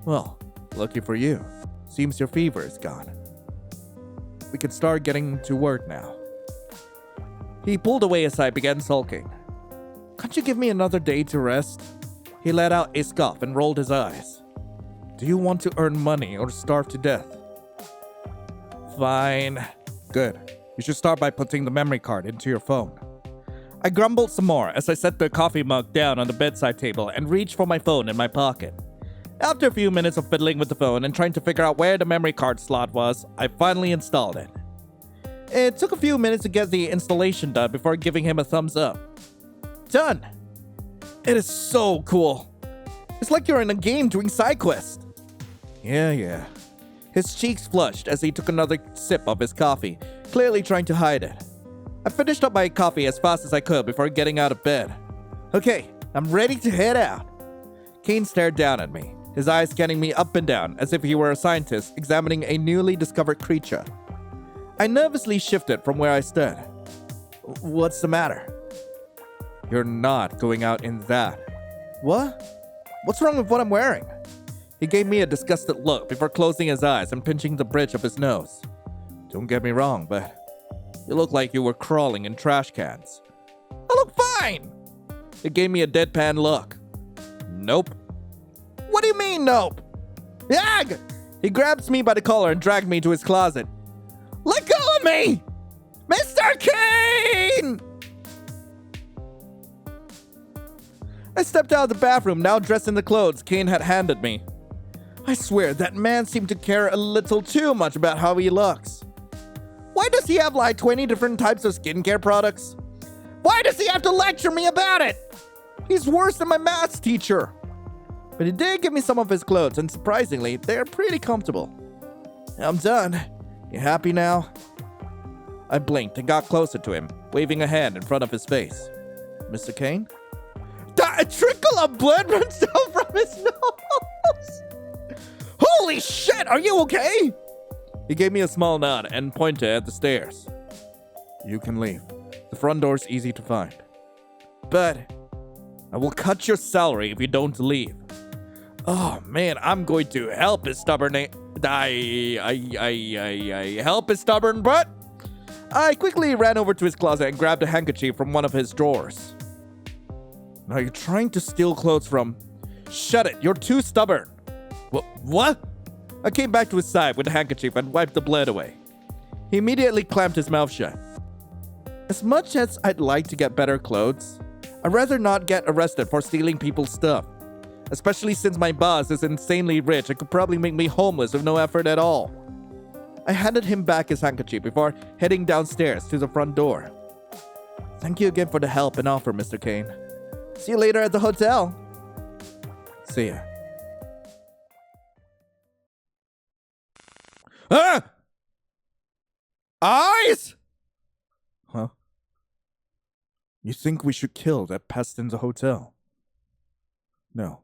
Well, lucky for you. Seems your fever is gone. We can start getting to work now. He pulled away as I began sulking. Can't you give me another day to rest? He let out a scoff and rolled his eyes. Do you want to earn money or starve to death? Fine. Good. You should start by putting the memory card into your phone. I grumbled some more as I set the coffee mug down on the bedside table and reached for my phone in my pocket. After a few minutes of fiddling with the phone and trying to figure out where the memory card slot was, I finally installed it. It took a few minutes to get the installation done before giving him a thumbs up. Done! It is so cool. It's like you're in a game doing side quests. Yeah. His cheeks flushed as he took another sip of his coffee, clearly trying to hide it. I finished up my coffee as fast as I could before getting out of bed. Okay, I'm ready to head out. Kane stared down at me, his eyes scanning me up and down as if he were a scientist examining a newly discovered creature. I nervously shifted from where I stood. What's the matter? You're not going out in that. What? What's wrong with what I'm wearing? He gave me a disgusted look before closing his eyes and pinching the bridge of his nose. Don't get me wrong, but you look like you were crawling in trash cans. I look fine! It gave me a deadpan look. Nope. What do you mean, nope? Yag! He grabs me by the collar and dragged me to his closet. Let go of me! Mr. Kane! I stepped out of the bathroom, now dressed in the clothes Kane had handed me. I swear, that man seemed to care a little too much about how he looks. Why does he have like 20 different types of skincare products? Why does he have to lecture me about it? He's worse than my maths teacher. But he did give me some of his clothes, and surprisingly, they're pretty comfortable. I'm done. You happy now? I blinked and got closer to him, waving a hand in front of his face. Mr. Kane? A trickle of blood runs down from his nose! Holy shit, are you okay? He gave me a small nod and pointed at the stairs. You can leave. The front door's easy to find. But I will cut your salary if you don't leave. Oh man, I'm going to help his stubborn help his stubborn butt. I quickly ran over to his closet and grabbed a handkerchief from one of his drawers. Now you're trying to steal clothes from... Shut it, you're too stubborn. What? I came back to his side with the handkerchief and wiped the blood away. He immediately clamped his mouth shut. As much as I'd like to get better clothes, I'd rather not get arrested for stealing people's stuff. Especially since my boss is insanely rich and could probably make me homeless with no effort at all. I handed him back his handkerchief before heading downstairs to the front door. Thank you again for the help and offer, Mr. Kane. See you later at the hotel. See ya. Ah! Eyes? Huh? You think we should kill that pest in the hotel? No,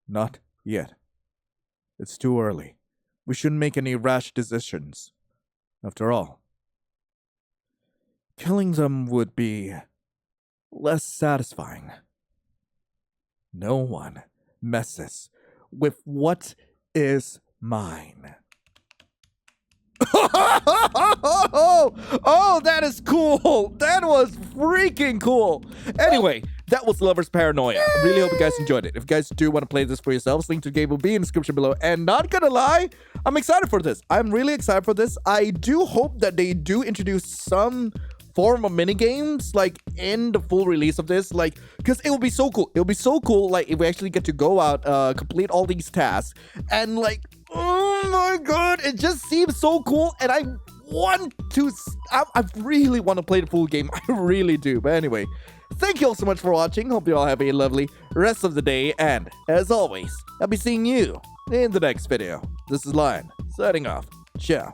not yet. It's too early. We shouldn't make any rash decisions. After all, killing them would be less satisfying. No one messes with what is mine. Oh, that is cool. That was freaking cool. Anyway, that was Lover's Paranoia. I really hope you guys enjoyed it. If you guys do want to play this for yourselves, link to the game will be in the description below. And not gonna lie, I'm excited for this. I'm really excited for this. I do hope that they do introduce some form of minigames, like, in the full release of this, like, because it will be so cool. It will be so cool, like, if we actually get to go out, complete all these tasks, and, like, oh my god, it just seems so cool, and I really want to play the full game. I really do. But anyway, thank you all so much for watching. Hope you all have a lovely rest of the day, and, as always, I'll be seeing you in the next video. This is Lion, signing off. Ciao.